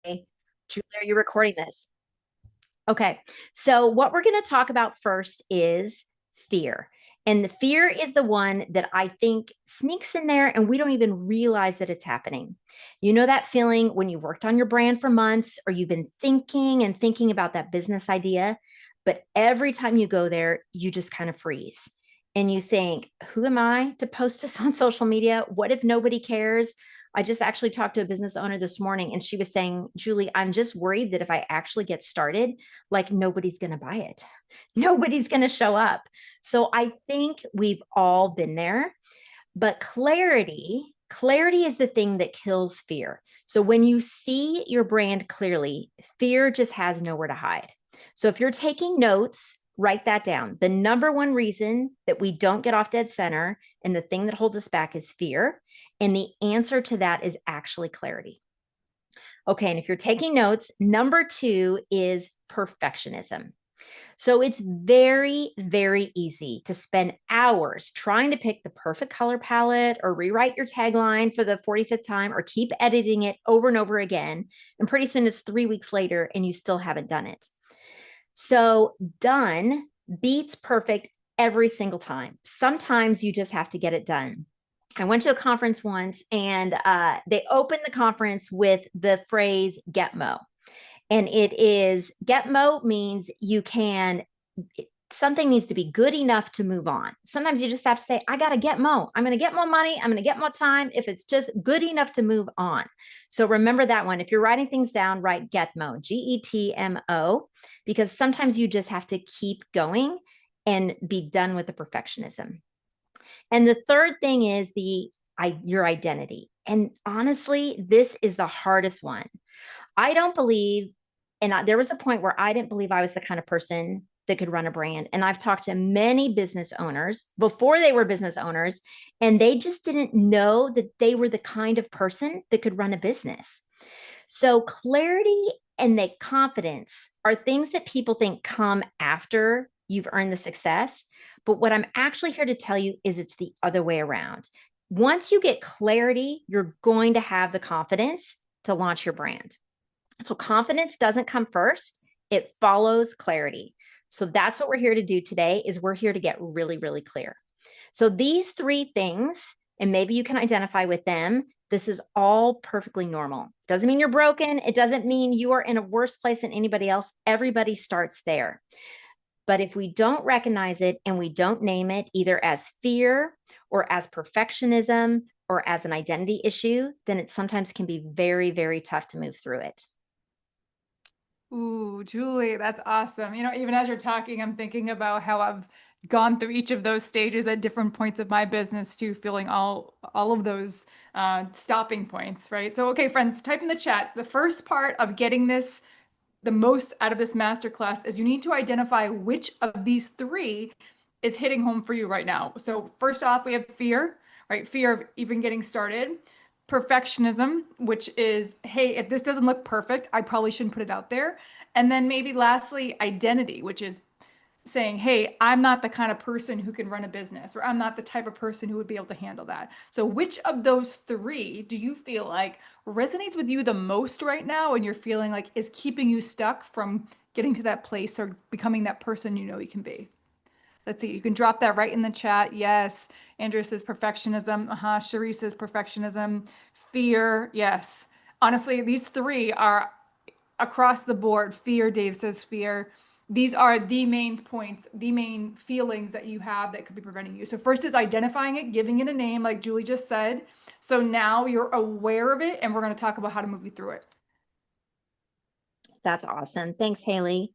Julie, are you recording this? Okay. So, what we're going to talk about first is fear. And the fear is the one that I think sneaks in there and we don't even realize that it's happening. You know that feeling when you worked on your brand for months or you've been thinking and thinking about that business idea, but every time you go there, you just kind of freeze and you think, who am I to post this on social media? What if nobody cares? I just actually talked to a business owner this morning and she was saying, Julie, I'm just worried that if I actually get started, like nobody's going to buy it. Nobody's going to show up. So I think we've all been there, but clarity is the thing that kills fear. So when you see your brand clearly, fear just has nowhere to hide. So if you're taking notes, write that down. The number one reason that we don't get off dead center and the thing that holds us back is fear. And the answer to that is actually clarity. Okay. And if you're taking notes, number two is perfectionism. So it's very, very easy to spend hours trying to pick the perfect color palette or rewrite your tagline for the 45th time or keep editing it over and over again. And pretty soon it's 3 weeks later and you still haven't done it. So done beats perfect every single time. Sometimes you just have to get it done. I went to a conference once and they opened the conference with the phrase get mo. And it is get mo means you can, something needs to be good enough to move on. Sometimes you just have to say, I got to get mo. I'm going to get more money. I'm going to get more time if it's just good enough to move on. So remember that one. If you're writing things down, write get mo, GETMO, because sometimes you just have to keep going and be done with the perfectionism. And the third thing is your identity. And honestly, this is the hardest one. I don't believe, there was a point where I didn't believe I was the kind of person that could run a brand. And I've talked to many business owners before they were business owners, and they just didn't know that they were the kind of person that could run a business. So clarity and the confidence are things that people think come after you've earned the success. But what I'm actually here to tell you is it's the other way around. Once you get clarity, you're going to have the confidence to launch your brand. So confidence doesn't come first, it follows clarity. So that's what we're here to do today is we're here to get really, really clear. So these three things, and maybe you can identify with them, this is all perfectly normal. Doesn't mean you're broken. It doesn't mean you are in a worse place than anybody else. Everybody starts there. But if we don't recognize it and we don't name it either as fear or as perfectionism or as an identity issue, then it sometimes can be very, very tough to move through it. Ooh, Julie, that's awesome. Even as you're talking, I'm thinking about how I've gone through each of those stages at different points of my business too, feeling all of those stopping points, right? So, okay, friends, type in the chat. The first part of getting the most out of this masterclass is you need to identify which of these three is hitting home for you right now. So, first off, we have fear, right? Fear of even getting started. Perfectionism, which is, hey, if this doesn't look perfect, I probably shouldn't put it out there. And then maybe lastly, identity, which is saying, hey, I'm not the kind of person who can run a business, or I'm not the type of person who would be able to handle that. So, which of those three do you feel like resonates with you the most right now and you're feeling like is keeping you stuck from getting to that place or becoming that person you know you can be? Let's see, you can drop that right in the chat. Yes. Andrea says perfectionism. Cherie says perfectionism. Fear. Yes. Honestly, these three are across the board. Fear, Dave says fear. These are the main points, the main feelings that you have that could be preventing you. So, first is identifying it, giving it a name, like Julie just said. So now you're aware of it, and we're going to talk about how to move you through it. That's awesome. Thanks, Haley.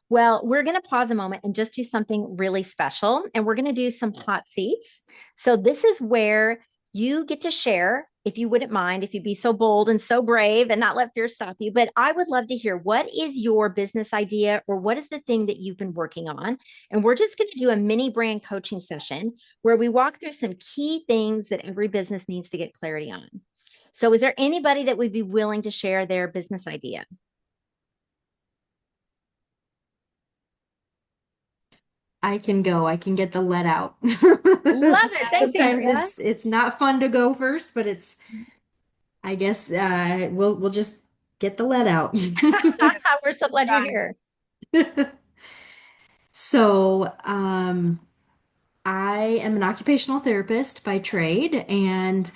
Well, we're going to pause a moment and just do something really special. And we're going to do some hot seats. So, this is where you get to share, if you wouldn't mind, if you'd be so bold and so brave and not let fear stop you. But I would love to hear what is your business idea or what is the thing that you've been working on? And we're just going to do a mini brand coaching session where we walk through some key things that every business needs to get clarity on. So, is there anybody that would be willing to share their business idea? I can go. I can get the let out. Love it. Thanks, Sometimes Andrea. it's not fun to go first, but it's I guess we'll just get the lead out. We're so glad you're Got it. here. So, I am an occupational therapist by trade and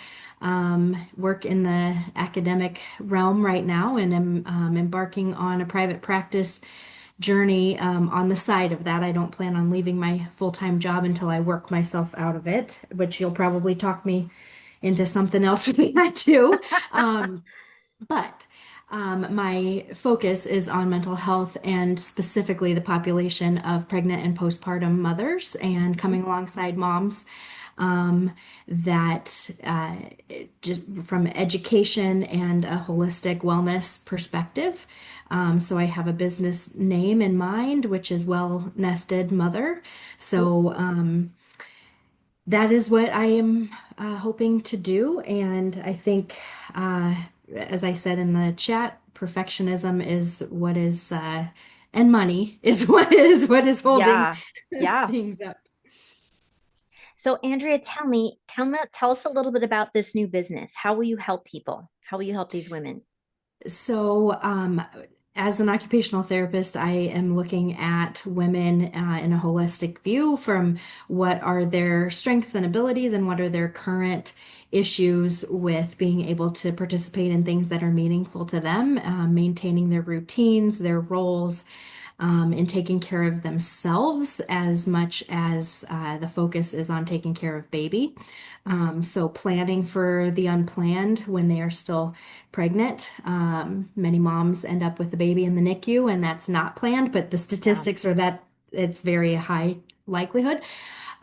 work in the academic realm right now and am embarking on a private practice journey on the side of that. I don't plan on leaving my full-time job until I work myself out of it, which you'll probably talk me into something else with that too. Um, but my focus is on mental health and specifically the population of pregnant and postpartum mothers and Mhm. coming alongside moms um, that just from education and a holistic wellness perspective. So I have a business name in mind, which is Well Nested Mother. Cool. So that is what I am hoping to do. And I think, uh, as I said in the chat, perfectionism is what is, and money is what is holding Yeah. Yeah. things up. So Andrea, tell us a little bit about this new business. How will you help people? How will you help these women? So, as an occupational therapist, I am looking at women in a holistic view from what are their strengths and abilities and what are their current issues with being able to participate in things that are meaningful to them, maintaining their routines, their roles, in taking care of themselves as much as the focus is on taking care of baby. Mm, So planning for the unplanned when they are still pregnant. Many moms end up with the baby in the NICU, and that's not planned, but the yeah. statistics are that it's very high likelihood.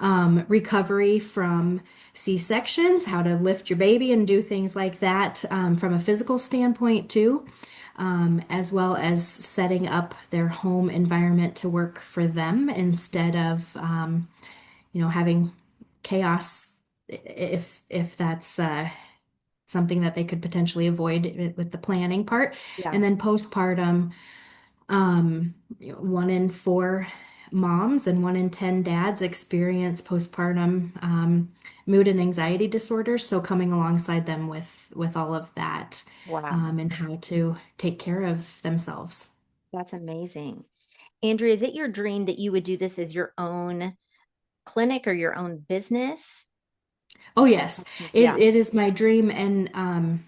Recovery from C-sections, how to lift your baby and do things like that from a physical standpoint too, as well as setting up their home environment to work for them instead of having chaos if that's something that they could potentially avoid with the planning part. Yeah. And then postpartum, 1 in 4 moms and 1 in 10 dads experience postpartum mood and anxiety disorders. So coming alongside them with all of that Wow. and how to take care of themselves. That's amazing. Andrea, is it your dream that you would do this as your own clinic or your own business? Oh yes, it, Yeah. it is my dream and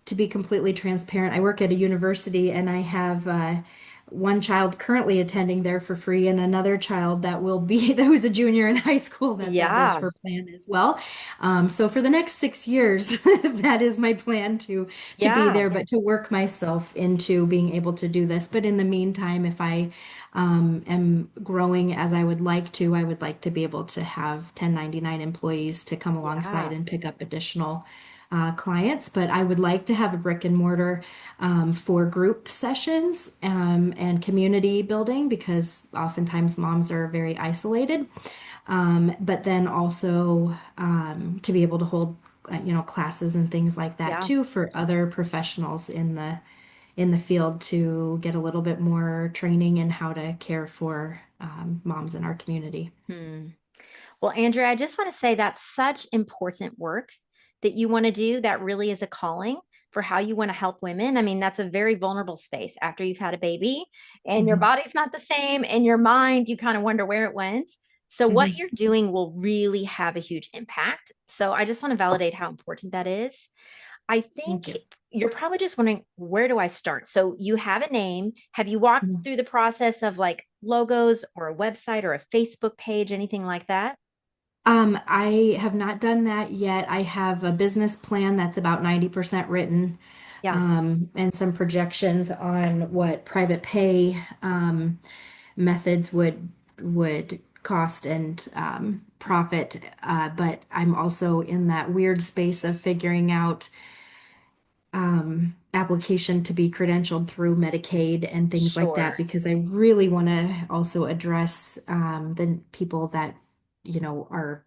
to be completely transparent, I work at a university and I have one child currently attending there for free and another child that will be who's a junior in high school that is Yeah. her plan as well. So for the next 6 years, that is my plan to be Yeah. there, but to work myself into being able to do this. But in the meantime, if I am growing as I would like to, I would like to be able to have 1099 employees to come alongside Yeah. and pick up additional clients, but I would like to have a brick and mortar for group sessions and community building because oftentimes moms are very isolated. But then also to be able to hold, classes and things like that Yeah. too for other professionals in the field to get a little bit more training in how to care for moms in our community. Hmm. Well, Andrea, I just want to say that's such important work that you want to do. That really is a calling for how you want to help women. I mean, that's a very vulnerable space after you've had a baby and your Mhm. body's not the same. In your mind, you kind of wonder where it went. So, what Mhm. you're doing will really have a huge impact. So, I just want to validate how important that is. I Thank think you. you're probably just wondering, where do I start? So you have a name. Have you walked Mhm. through the process of like logos or a website or a Facebook page, anything like that? I have not done that yet. I have a business plan that's about 90% written, Yeah, and some projections on what private pay methods would cost and profit. But I'm also in that weird space of figuring out application to be credentialed through Medicaid and things like sure. that because I really want to also address the people that, are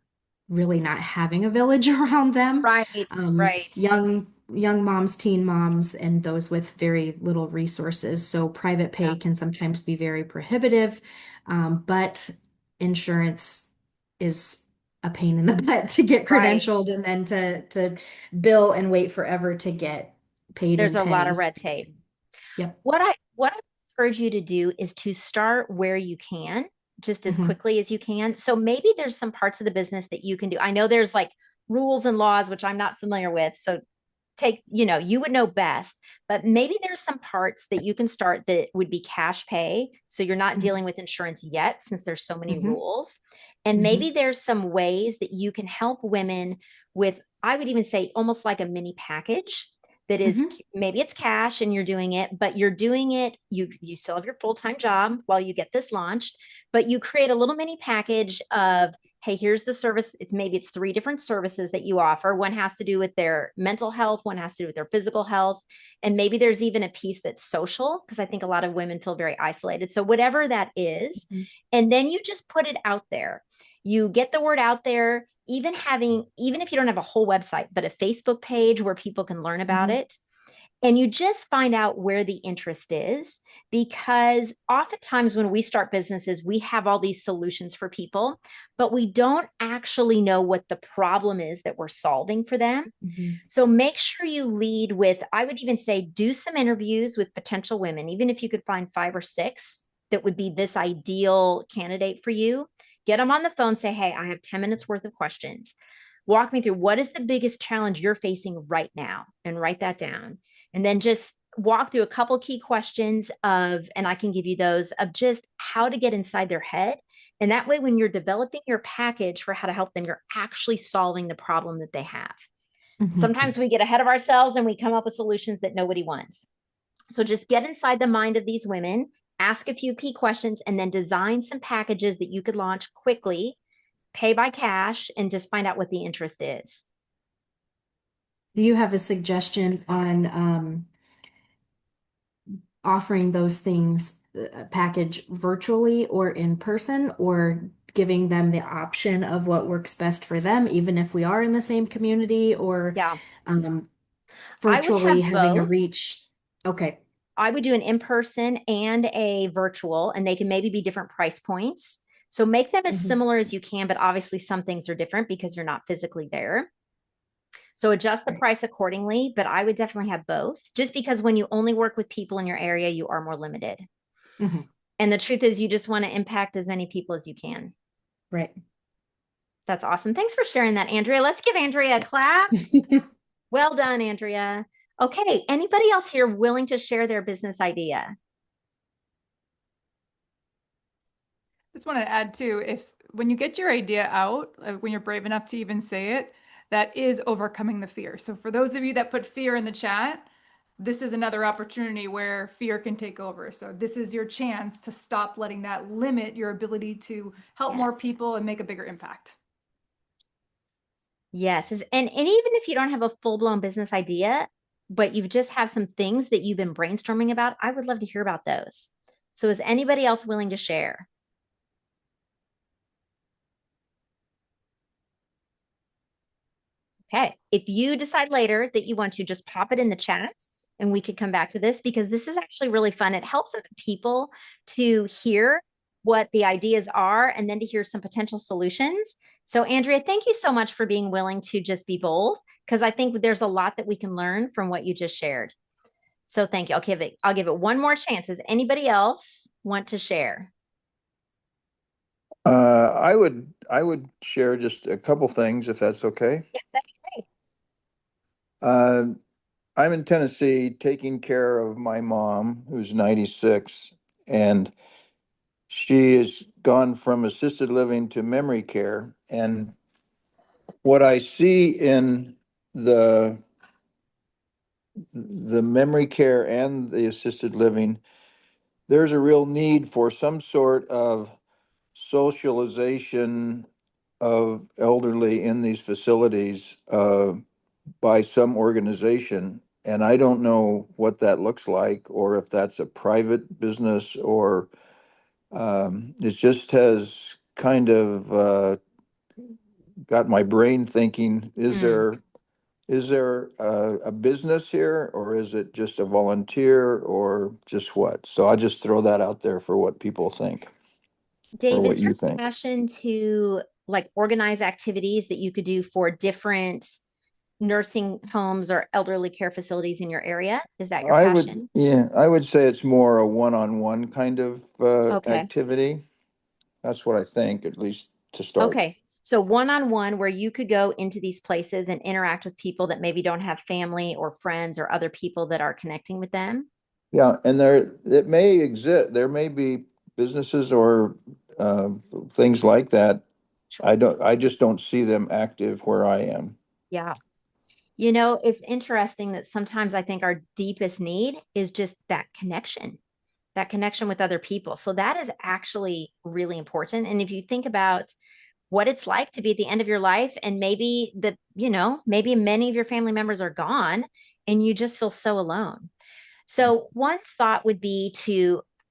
really not having a village around them. Right, right. Young moms, teen moms, and those with very little resources. So private Yeah, pay can sometimes be very prohibitive, but insurance is a pain in the butt to get right. credentialed and then to bill and wait forever paid There's in a lot of pennies. red tape. Yep. What I encourage you to do is to start where you can, just as Hmm. quickly as you can. So maybe there's some parts of the business that you can do. I know there's like rules and laws, which I'm not familiar with. So take, you would know best, but maybe there's some parts that you can start that would be cash pay. So you're not Hmm. dealing with insurance yet, since there's so many Hmm. rules. And maybe Hmm. there's some ways that you can help women with, I would even say almost like a mini package that is, Hmm. maybe it's cash and you're doing it, but you're doing it, you still have your full-time job while you get this launched, but you create a little mini package of, hey, here's the service. Maybe it's three different services that you offer. One has to do with their mental health, one has to do with their physical health, and maybe there's even a piece that's social, because I think a lot of women feel very isolated. So whatever that is, Hmm. and then you just put it out there. You get the word out there, even if you don't have a whole website, but a Facebook page where people can learn about Hmm. it, and you just find out where the interest is, because oftentimes when we start businesses, we have all these solutions for people, but we don't actually know what the problem is that we're solving for them. Hmm. So make sure you lead with, I would even say, do some interviews with potential women, even if you could find 5 or 6 that would be this ideal candidate for you. Get them on the phone, say, hey, I have 10 minutes worth of questions. Walk me through, what is the biggest challenge you're facing right now, and write that down. And then just walk through a couple key questions of, and I can give you those, of just how to get inside their head. And that way, when you're developing your package for how to help them, you're actually solving the problem that they have. Hmm. Sometimes we get ahead of ourselves and we come up with solutions that nobody wants. So just get inside the mind of these women, ask a few key questions, and then design some packages that you could launch quickly, pay by cash, and just find out what the interest is. Do you have a suggestion on offering those things package virtually or in person, or giving them the option of what works best for them, even if we are in the same community, or Yeah, um, I would virtually have having a both. reach? Okay. I would do an in person and a virtual, and they can maybe be different price points. So make them as Hmm. similar as you can, but obviously some things are different because you're not physically there. So adjust the Right. price accordingly, but I would definitely have both, just because when you only work with people in your area, you are more limited. Hmm. And the truth is, you just want to impact as many people as you can. Right. That's awesome. Thanks for sharing that, Andrea. Let's give Andrea a clap. Well done, Andrea. Okay, anybody else here willing to share their business idea? Just want to add too, if when you get your idea out, when you're brave enough to even say it, that is overcoming the fear. So for those of you that put fear in the chat, this is another opportunity where fear can take over. So this is your chance to stop letting that limit your ability to help more Yes. people and make a bigger impact. Yes. And even if you don't have a full-blown business idea, but you just have some things that you've been brainstorming about, I would love to hear about those. So is anybody else willing to share? Okay. If you decide later that you want to, just pop it in the chat and we could come back to this, because this is actually really fun. It helps other people to hear what the ideas are and then to hear some potential solutions. So, Andrea, thank you so much for being willing to just be bold, because I think there's a lot that we can learn from what you just shared. So thank you. I'll give it one more chance. Does anybody else want to share? I would share just a couple things if that's okay. Yeah, that'd be great. Uh, I'm in Tennessee taking care of my mom who's 96, and she has gone from assisted living to memory care. And what I see in the the memory care and the assisted living, there's a real need for some sort of socialization of elderly in these facilities by some organization. And I don't know what that looks like, or if that's a private business, or it just has kind of got my brain thinking, Mm. is there a business here, or is it just a volunteer, or just what? So I just throw that out there for what people think, or Dave, what is your you think. passion to like organize activities that you could do for different nursing homes or elderly care facilities in your area? Is that your I would, passion? yeah, I would say it's more a one-on-one kind of Okay. activity. That's what I think, at least to start. Okay. So one-on-one where you could go into these places and interact with people that maybe don't have family or friends or other people that are connecting with them. Yeah, and it may exist. There may be businesses or uh, things like that. Sure. I just don't see them active where I am. Yeah. It's interesting that sometimes I think our deepest need is just that connection with other people. So that is actually really important. And if you think about what it's like to be at the end of your life and maybe many of your family members are gone and you just feel so alone. So one thought would be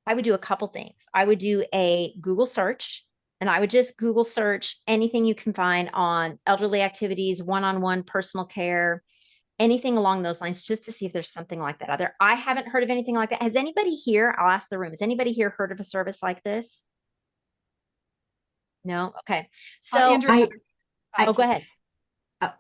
I would do a couple things. I would do a Google search and I would just Google search anything you can find on elderly activities, one-on-one personal care, anything along those lines, just to see if there's something like that out there. I haven't heard of anything like that. Has anybody here, I'll ask the room, has anybody here heard of a service like this? No? Okay. So, Andrew, I, oh, I go ahead.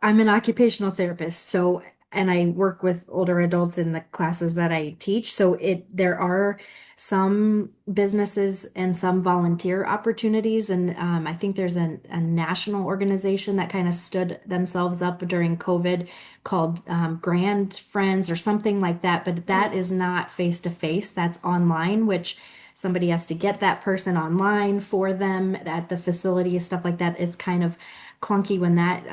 I'm an occupational therapist, so and I work with older adults in the classes that I teach. So there are some businesses and some volunteer opportunities, and I think there's a national organization that kind of stood themselves up during COVID called Grand Friends or something like that. But that is not face to face; that's online, which somebody has to get that person online for them at the facility, stuff like that. It's kind of clunky when that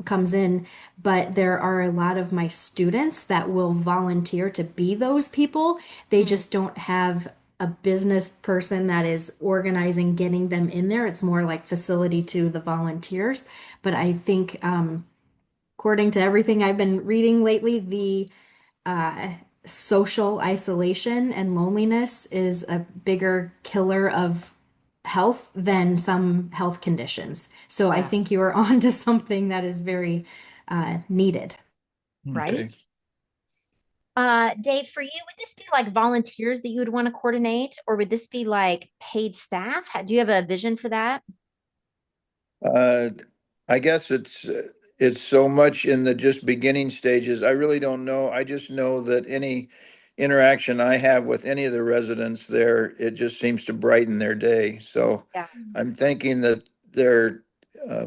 comes in, but there are a lot of my students that will volunteer to be those people. They Mm, just don't have a business person that is organizing getting them in there. It's more like facility to the volunteers. But I think, according to everything I've been reading lately, the uh, social isolation and loneliness is a bigger killer of health than some health conditions. So I yeah, think you are on to something that is very needed. Okay. right. Dave, for you, would this be like volunteers that you would want to coordinate, or would this be like paid staff? Do you have a vision for that? Uh, I guess it's so much in the just beginning stages. I really don't know. I just know that any interaction I have with any of the residents there, it just seems to brighten their day. So Yeah, I'm thinking that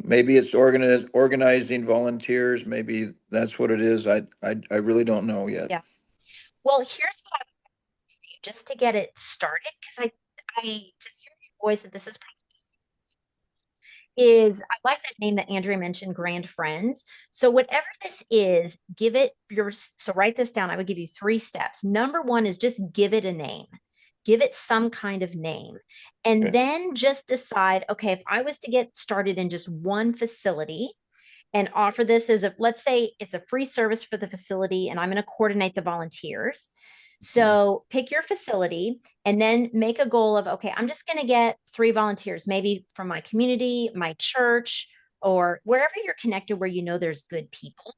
maybe it's organizing volunteers. Maybe that's what it is. I really don't know yet. yeah. Well, here's what I would do for you just to get it started, because I just hear your voice that this is I like that name that Andrea mentioned, Grand Friends. So whatever this is, give it so write this down. I would give you 3 steps. Number one is just give it a name. Give it some kind of name. And Okay. then just decide, okay, if I was to get started in just one facility, and offer this as let's say it's a free service for the facility and I'm going to coordinate the volunteers. Yeah. So pick your facility and then make a goal of, okay, I'm just going to get 3 volunteers, maybe from my community, my church, or wherever you're connected where you know there's good people.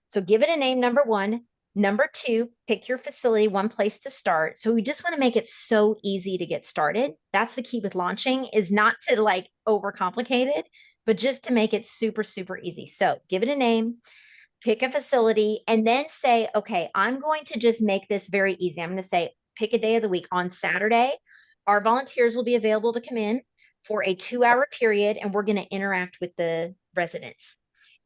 So give it a name, number one. Number two, pick your facility, one place to start. So we just want to make it so easy to get started. That's the key with launching, is not to like overcomplicate it, but just to make it super, super easy. So give it a name, pick a facility, and then say, okay, I'm going to just make this very easy. I'm going to say, pick a day of the week. On Saturday, our volunteers will be available to come in for a 2 hour period, and we're going to interact with the residents.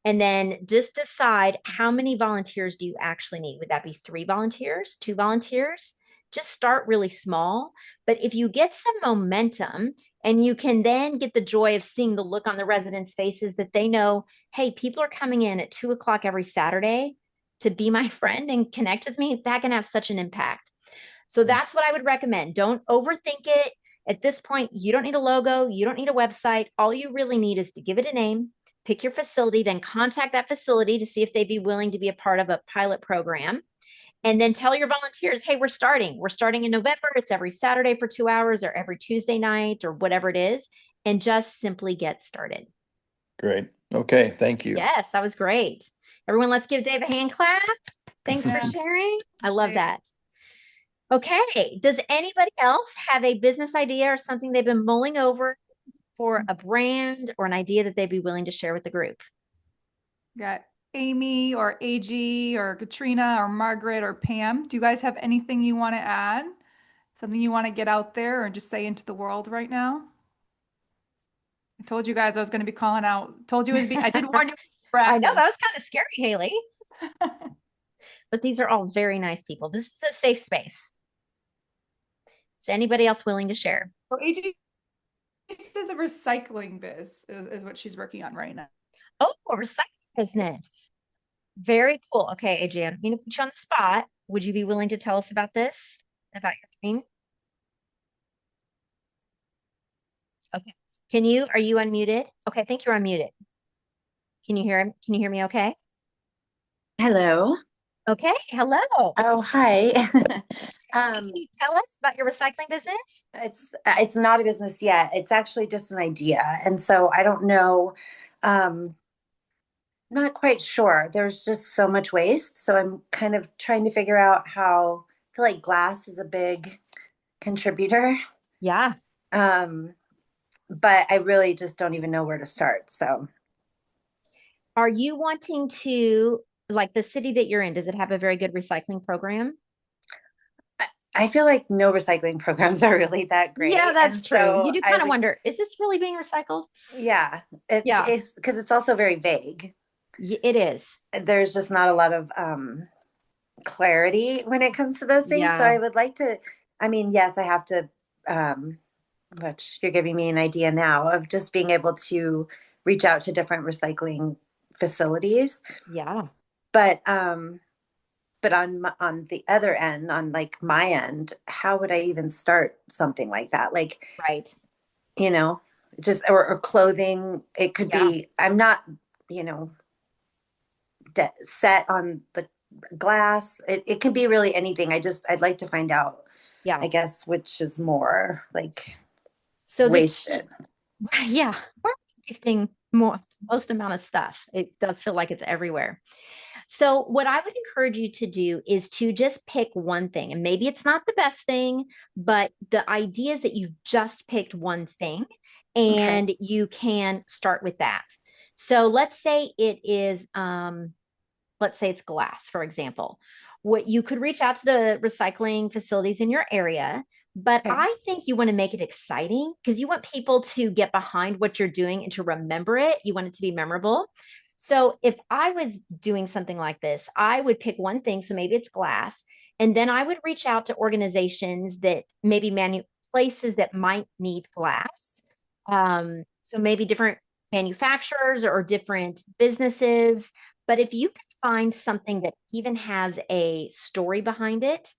And then just decide, how many volunteers do you actually need? Would that be 3 volunteers, 2 volunteers? Just start really small. But if you get some momentum and you can then get the joy of seeing the look on the residents' faces that they know, hey, people are coming in at 2 o'clock every Saturday to be my friend and connect with me, that can have such an impact. So that's what I would recommend. Don't overthink it. At this point, you don't need a logo, you don't need a website. All you really need is to give it a name, pick your facility, then contact that facility to see if they'd be willing to be a part of a pilot program. And then tell your volunteers, hey, we're starting. We're starting in November. It's every Saturday for 2 hours or every Tuesday night or whatever it is. And just simply get started. Great. Okay. Thank you. Yes, that was great. Everyone, let's give Dave a hand clap. Thanks for yeah, sharing. I love great. that. Okay. Does anybody else have a business idea or something they've been mulling over for a brand or an idea that they'd be willing to share with the group? Got Amy or AG or Katrina or Margaret or Pam, do you guys have anything you want to add? Something you want to get out there or just say into the world right now? I told you guys I was going to be calling out. Told you it would be, I did warn you. I know Interactive. that was kind of scary, Haley, but these are all very nice people. This is a safe space. Is anybody else willing to share? So AG is a recycling biz is what she's working on right now. Oh, a recycling business. Very cool. Okay, Adrian, I'm going to put you on the spot. Would you be willing to tell us about this, about your team? Okay. Are you unmuted? Okay, I think you're unmuted. Can you hear him? Can you hear me okay? Hello. Okay, hello. Oh, hi. Can you tell us about your recycling business? It's not a business yet. It's actually just an idea. And so I don't know, not quite sure. There's just so much waste. So I'm kind of trying to figure out how I feel like glass is a big contributor. Yeah. Um, but I really just don't even know where to start. So Are you wanting to, like the city that you're in, does it have a very good recycling program? I feel like no recycling programs are really that great. Yeah, that's And true. so You do I kind of would, wonder, is this really being recycled? yeah, it Yeah, is because it's also very vague. it is. There's just not a lot of clarity when it comes to those things. So Yeah, I would like to, I mean, yes, I have to, um, which you're giving me an idea now of just being able to reach out to different recycling facilities. yeah, But but on the other end, on like my end, how would I even start something like that? Like, right. you know, just or clothing. It could Yeah, be, I'm not, you know, set on the glass. It can be really anything. I'd like to find out, yeah. I guess, which is more like So the key, wasted. yeah, we're wasting most amount of stuff. It does feel like it's everywhere. So, what I would encourage you to do is to just pick one thing. And maybe it's not the best thing, but the idea is that you've just picked one thing Okay. and you can start with that. So, let's say it's glass, for example. What you could reach out to the recycling facilities in your area, but Okay. I think you want to make it exciting because you want people to get behind what you're doing and to remember it. You want it to be memorable. So if I was doing something like this, I would pick one thing. So maybe it's glass. And then I would reach out to organizations that maybe places that might need glass. So maybe different manufacturers or different businesses. But if you can find something that even has a story behind it,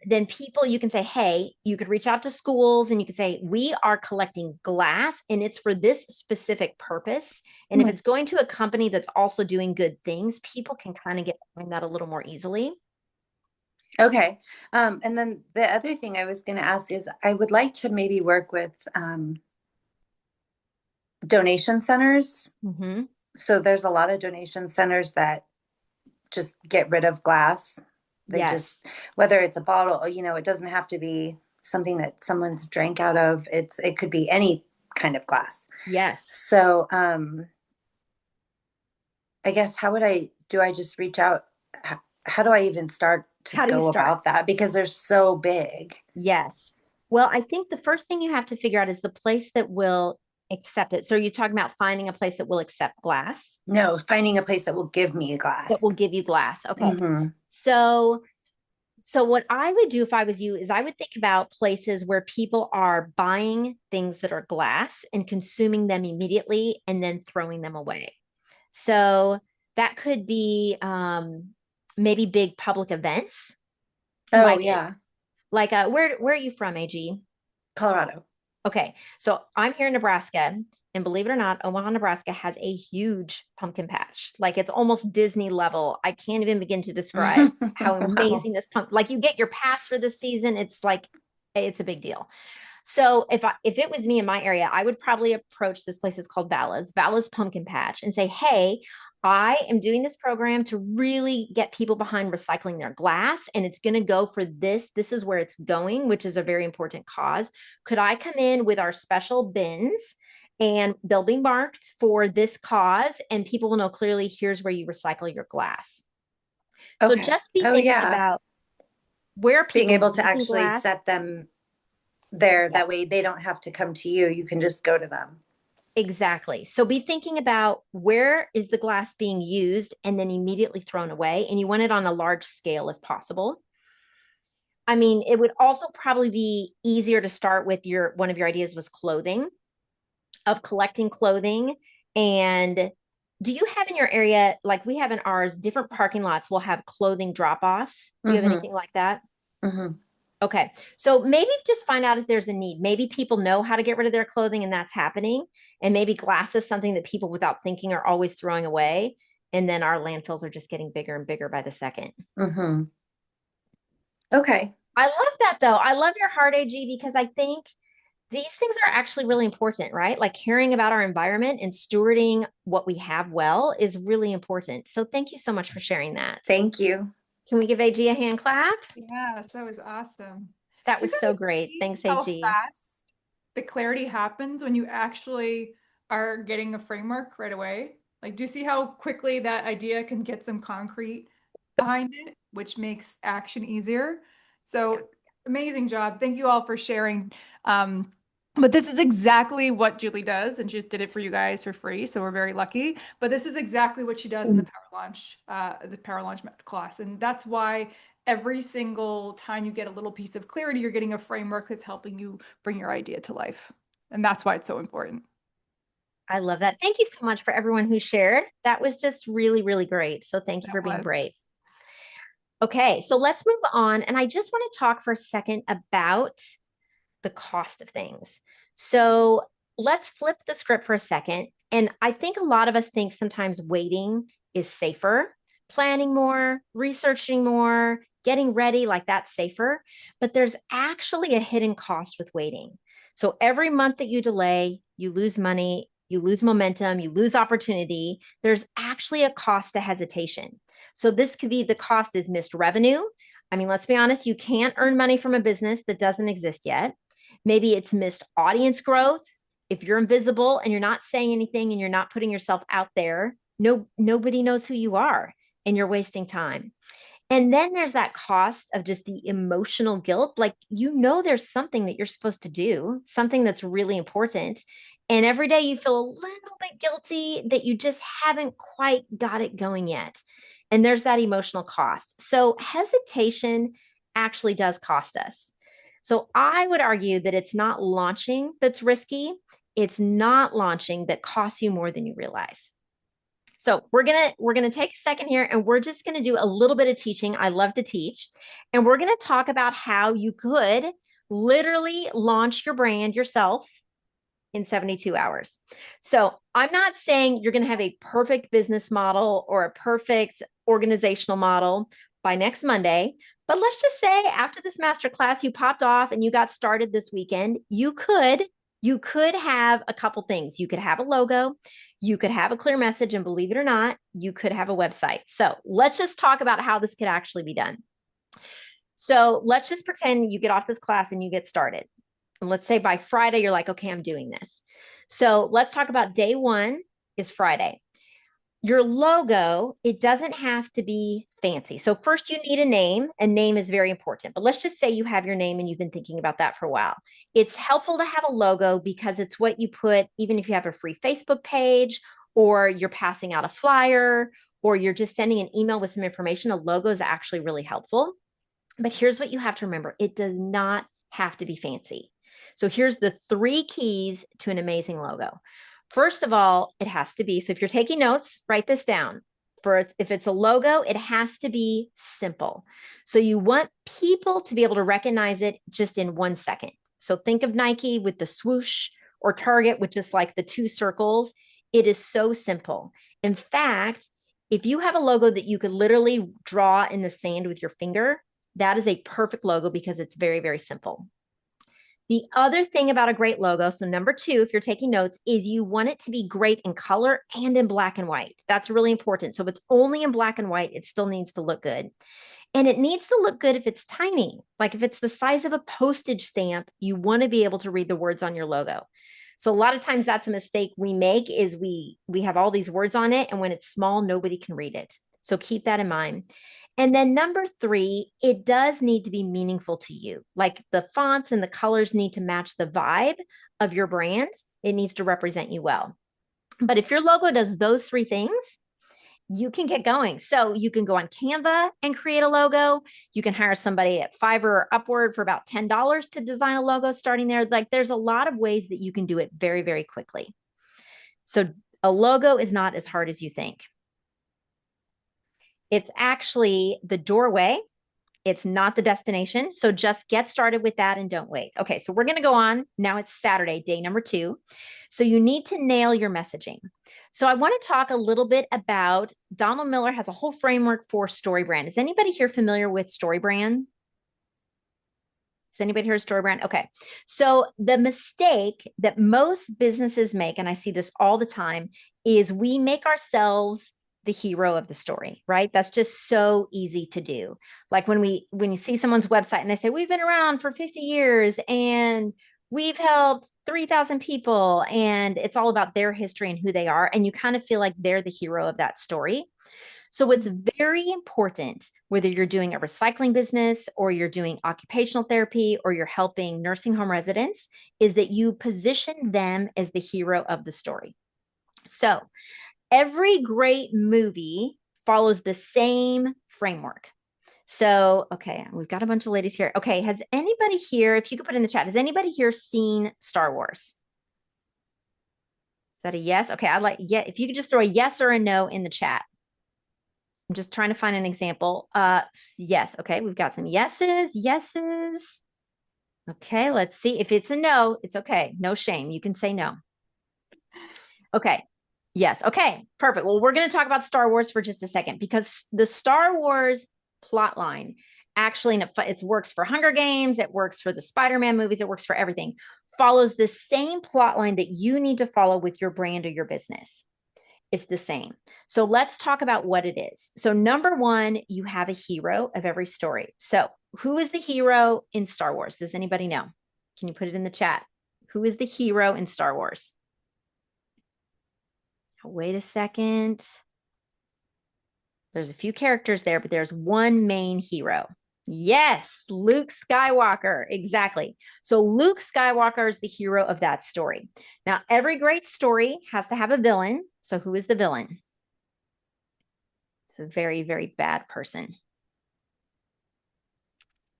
then people, you can say, hey, you could reach out to schools and you could say, we are collecting glass and it's for this specific purpose. And if Hmm. it's going to a company that's also doing good things, people can kind of get behind that a little more easily. Okay. And then the other thing I was going to ask is I would like to maybe work with donation centers. Mm-hmm. So there's a lot of donation centers that just get rid of glass. They Yes. just, whether it's a bottle, you know, it doesn't have to be something that someone's drank out of. It could be any kind of glass. Yes. So, I guess do I just reach out? How do I even start to How do you go start? about that? Because they're so big. Yes. Well, I think the first thing you have to figure out is the place that will accept it. So you're talking about finding a place that will accept glass, No, finding a place that will give me a that glass. will give you glass. Okay. Hmm. So what I would do if I was you is I would think about places where people are buying things that are glass and consuming them immediately and then throwing them away. So that could be maybe big public events, Oh, like yeah. where are you from, AG? Colorado. Okay, so I'm here in Nebraska, and believe it or not, Omaha, Nebraska has a huge pumpkin patch. Like it's almost Disney level. I can't even begin to describe how Wow. amazing this like you get your pass for the season. It's like it's a big deal. So if it was me in my area, I would probably approach this place is called Vala's Pumpkin Patch, and say, hey, I am doing this program to really get people behind recycling their glass, and it's going to go for this. This is where it's going, which is a very important cause. Could I come in with our special bins and they'll be marked for this cause, and people will know clearly here's where you recycle your glass. So Okay. just be Oh, thinking yeah. about where Being people able to using actually glass. set them there. Yeah, That way they don't have to come to you. You can just go to them. exactly. So be thinking about where is the glass being used and then immediately thrown away. And you want it on a large scale if possible. I mean, it would also probably be easier to start with one of your ideas was clothing, of collecting clothing. And do you have in your area, like we have in ours, different parking lots will have clothing drop-offs? Do you have Mm-hmm. anything like that? Mm-hmm. Okay. So maybe just find out if there's a need. Maybe people know how to get rid of their clothing and that's happening. And maybe glass is something that people without thinking are always throwing away. And then our landfills are just getting bigger and bigger by the second. Mm-hmm. Okay. I love that though. I love your heart, AG, because I think these things are actually really important, right? Like caring about our environment and stewarding what we have well is really important. So thank you so much for sharing that. Thank you. Can we give AG a hand clap? Yes, that was awesome. That Do you was so guys great. see Thanks, how AG. fast the clarity happens when you actually are getting a framework right away? Like, do you see how quickly that idea can get some concrete behind it, which makes action easier? Yeah. So, amazing job. Thank you all for sharing. But this is exactly what Julie does, and she just did it for you guys for free, so we're very lucky. But this is exactly what she does in the PowerLaunch class, and that's why every single time you get a little piece of clarity, you're getting a framework that's helping you bring your idea to life. And that's why it's so important. I love that. Thank you so much for everyone who shared. That was just really, really great. So thank you That for being was. brave. Okay, so let's move on. And I just want to talk for a second about the cost of things. So let's flip the script for a second. And I think a lot of us think sometimes waiting is safer, planning more, researching more, getting ready, like that's safer. But there's actually a hidden cost with waiting. So every month that you delay, you lose money, you lose momentum, you lose opportunity. There's actually a cost to hesitation. So this could be the cost is missed revenue. I mean, let's be honest, you can't earn money from a business that doesn't exist yet. Maybe it's missed audience growth. If you're invisible and you're not saying anything and you're not putting yourself out there, nobody knows who you are and you're wasting time. And then there's that cost of just the emotional guilt. Like, there's something that you're supposed to do, something that's really important. And every day you feel a little bit guilty that you just haven't quite got it going yet. And there's that emotional cost. So hesitation actually does cost us. So I would argue that it's not launching that's risky. It's not launching that costs you more than you realize. So we're gonna take a second here and we're just gonna do a little bit of teaching. I love to teach. And we're gonna talk about how you could literally launch your brand yourself in 72 hours. So I'm not saying you're gonna have a perfect business model or a perfect organizational model by next Monday. But let's just say after this masterclass, you popped off and you got started this weekend, you could have a couple things. You could have a logo, you could have a clear message, and believe it or not, you could have a website. So let's just talk about how this could actually be done. So let's just pretend you get off this class and you get started. And let's say by Friday, you're like, okay, I'm doing this. So let's talk about day one is Friday. Your logo, it doesn't have to be fancy. So first you need a name, and name is very important. But let's just say you have your name and you've been thinking about that for a while. It's helpful to have a logo because it's what you put, even if you have a free Facebook page or you're passing out a flyer or you're just sending an email with some information, a logo is actually really helpful. But here's what you have to remember. It does not have to be fancy. So here's the three keys to an amazing logo. First of all, it has to be, so if you're taking notes, write this down. If it's a logo, it has to be simple. So you want people to be able to recognize it just in 1 second. So think of Nike with the swoosh or Target with just like the two circles. It is so simple. In fact, if you have a logo that you could literally draw in the sand with your finger, that is a perfect logo because it's very, very simple. The other thing about a great logo, so number two, if you're taking notes, is you want it to be great in color and in black and white. That's really important. So if it's only in black and white, it still needs to look good. And it needs to look good if it's tiny. Like if it's the size of a postage stamp, you want to be able to read the words on your logo. So a lot of times that's a mistake we make is we have all these words on it, and when it's small, nobody can read it. So keep that in mind. And then number 3, it does need to be meaningful to you. Like the fonts and the colors need to match the vibe of your brand. It needs to represent you well. But if your logo does those 3 things, you can get going. So you can go on Canva and create a logo. You can hire somebody at Fiverr or Upward for about $10 to design a logo starting there. Like there's a lot of ways that you can do it very, very quickly. So a logo is not as hard as you think. It's actually the doorway. It's not the destination. So just get started with that and don't wait. Okay, so we're going to go on. Now it's Saturday, day number 2. So you need to nail your messaging. So I want to talk a little bit about, Donald Miller has a whole framework for StoryBrand. Is anybody here familiar with StoryBrand? Has anybody heard of StoryBrand? Okay. So the mistake that most businesses make, and I see this all the time, is we make ourselves the hero of the story, right? That's just so easy to do. Like when you see someone's website and they say, we've been around for 50 years and we've helped 3,000 people, and it's all about their history and who they are. And you kind of feel like they're the hero of that story. So it's very important, whether you're doing a recycling business or you're doing occupational therapy or you're helping nursing home residents, is that you position them as the hero of the story. So every great movie follows the same framework. So, okay, we've got a bunch of ladies here. Okay, has anybody here, if you could put in the chat, has anybody here seen Star Wars? Is that a yes? Okay, I'd like, yeah, if you could just throw a yes or a no in the chat. I'm just trying to find an example. Yes, okay, we've got some yeses. Okay, let's see. If it's a no, it's okay. No shame. You can say no. Okay. Yes. Okay. Perfect. Well, we're going to talk about Star Wars for just a second, because the Star Wars plot line actually, it works for Hunger Games, it works for the Spider-Man movies, it works for everything, follows the same plot line that you need to follow with your brand or your business. It's the same. So let's talk about what it is. So number 1, you have a hero of every story. So who is the hero in Star Wars? Does anybody know? Can you put it in the chat? Who is the hero in Star Wars? Wait a second. There's a few characters there, but there's one main hero. Yes, Luke Skywalker. Exactly. So Luke Skywalker is the hero of that story. Now, every great story has to have a villain. So who is the villain? It's a very, very bad person.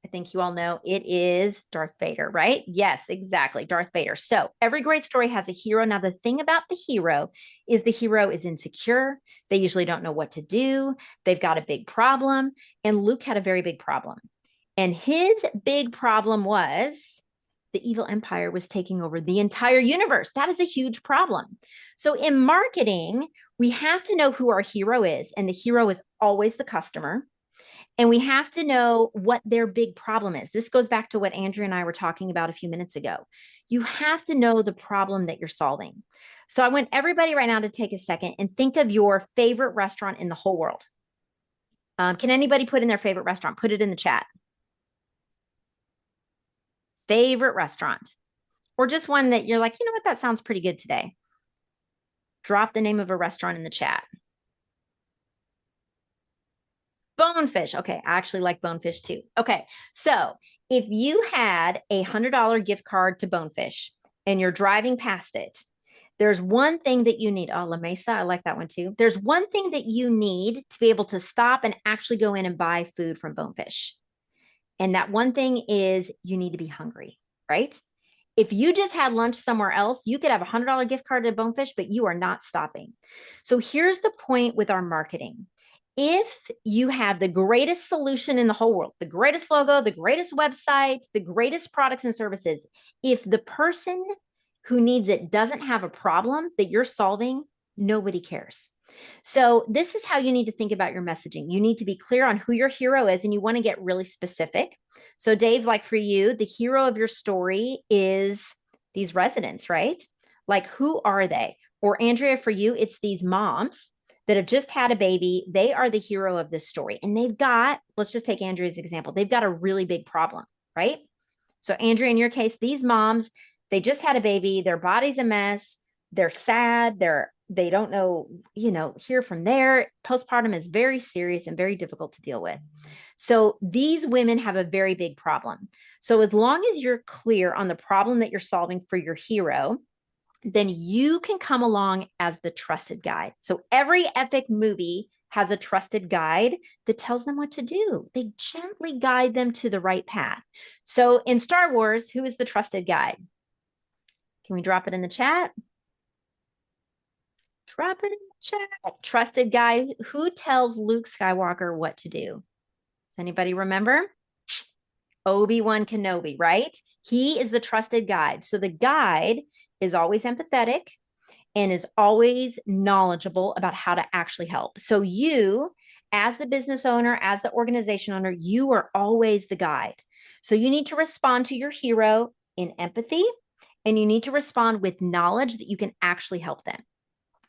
I think you all know it is Darth Vader, right? Yes, exactly. Darth Vader. So every great story has a hero. Now, the thing about the hero is insecure. They usually don't know what to do. They've got a big problem. And Luke had a very big problem. And his big problem was the evil empire was taking over the entire universe. That is a huge problem. So in marketing, we have to know who our hero is. And the hero is always the customer. And we have to know what their big problem is. This goes back to what Andrea and I were talking about a few minutes ago. You have to know the problem that you're solving. So I want everybody right now to take a second and think of your favorite restaurant in the whole world. Can anybody put in their favorite restaurant? Put it in the chat. Favorite restaurant. Or just one that you're like, you know what, that sounds pretty good today. Drop the name of a restaurant in the chat. Bonefish. Okay, I actually like Bonefish too. Okay, so if you had a $100 gift card to Bonefish and you're driving past it, there's one thing that you need. Oh, La Mesa, I like that one too. There's one thing that you need to be able to stop and actually go in and buy food from Bonefish. And that one thing is you need to be hungry, right? If you just had lunch somewhere else, you could have a $100 gift card to Bonefish, but you are not stopping. So here's the point with our marketing. If you have the greatest solution in the whole world, the greatest logo, the greatest website, the greatest products and services, if the person who needs it doesn't have a problem that you're solving, nobody cares. So this is how you need to think about your messaging. You need to be clear on who your hero is, and you want to get really specific. So Dave, like for you, the hero of your story is these residents, right? Like, who are they? Or Andrea, for you, it's these moms that have just had a baby. They are the hero of this story. And they've got, let's just take Andrea's example. They've got a really big problem, right? So Andrea, in your case, these moms, They just had a baby, their body's a mess, they're sad, they don't know, here from there. Postpartum is very serious and very difficult to deal with. So these women have a very big problem. So as long as you're clear on the problem that you're solving for your hero, then you can come along as the trusted guide. So every epic movie has a trusted guide that tells them what to do. They gently guide them to the right path. So in Star Wars, who is the trusted guide? Can we drop it in the chat? Drop it in the chat. Trusted guide. Who tells Luke Skywalker what to do? Does anybody remember? Obi-Wan Kenobi, right? He is the trusted guide. So the guide is always empathetic and is always knowledgeable about how to actually help. So you, as the business owner, as the organization owner, you are always the guide. So you need to respond to your hero in empathy, and you need to respond with knowledge that you can actually help them.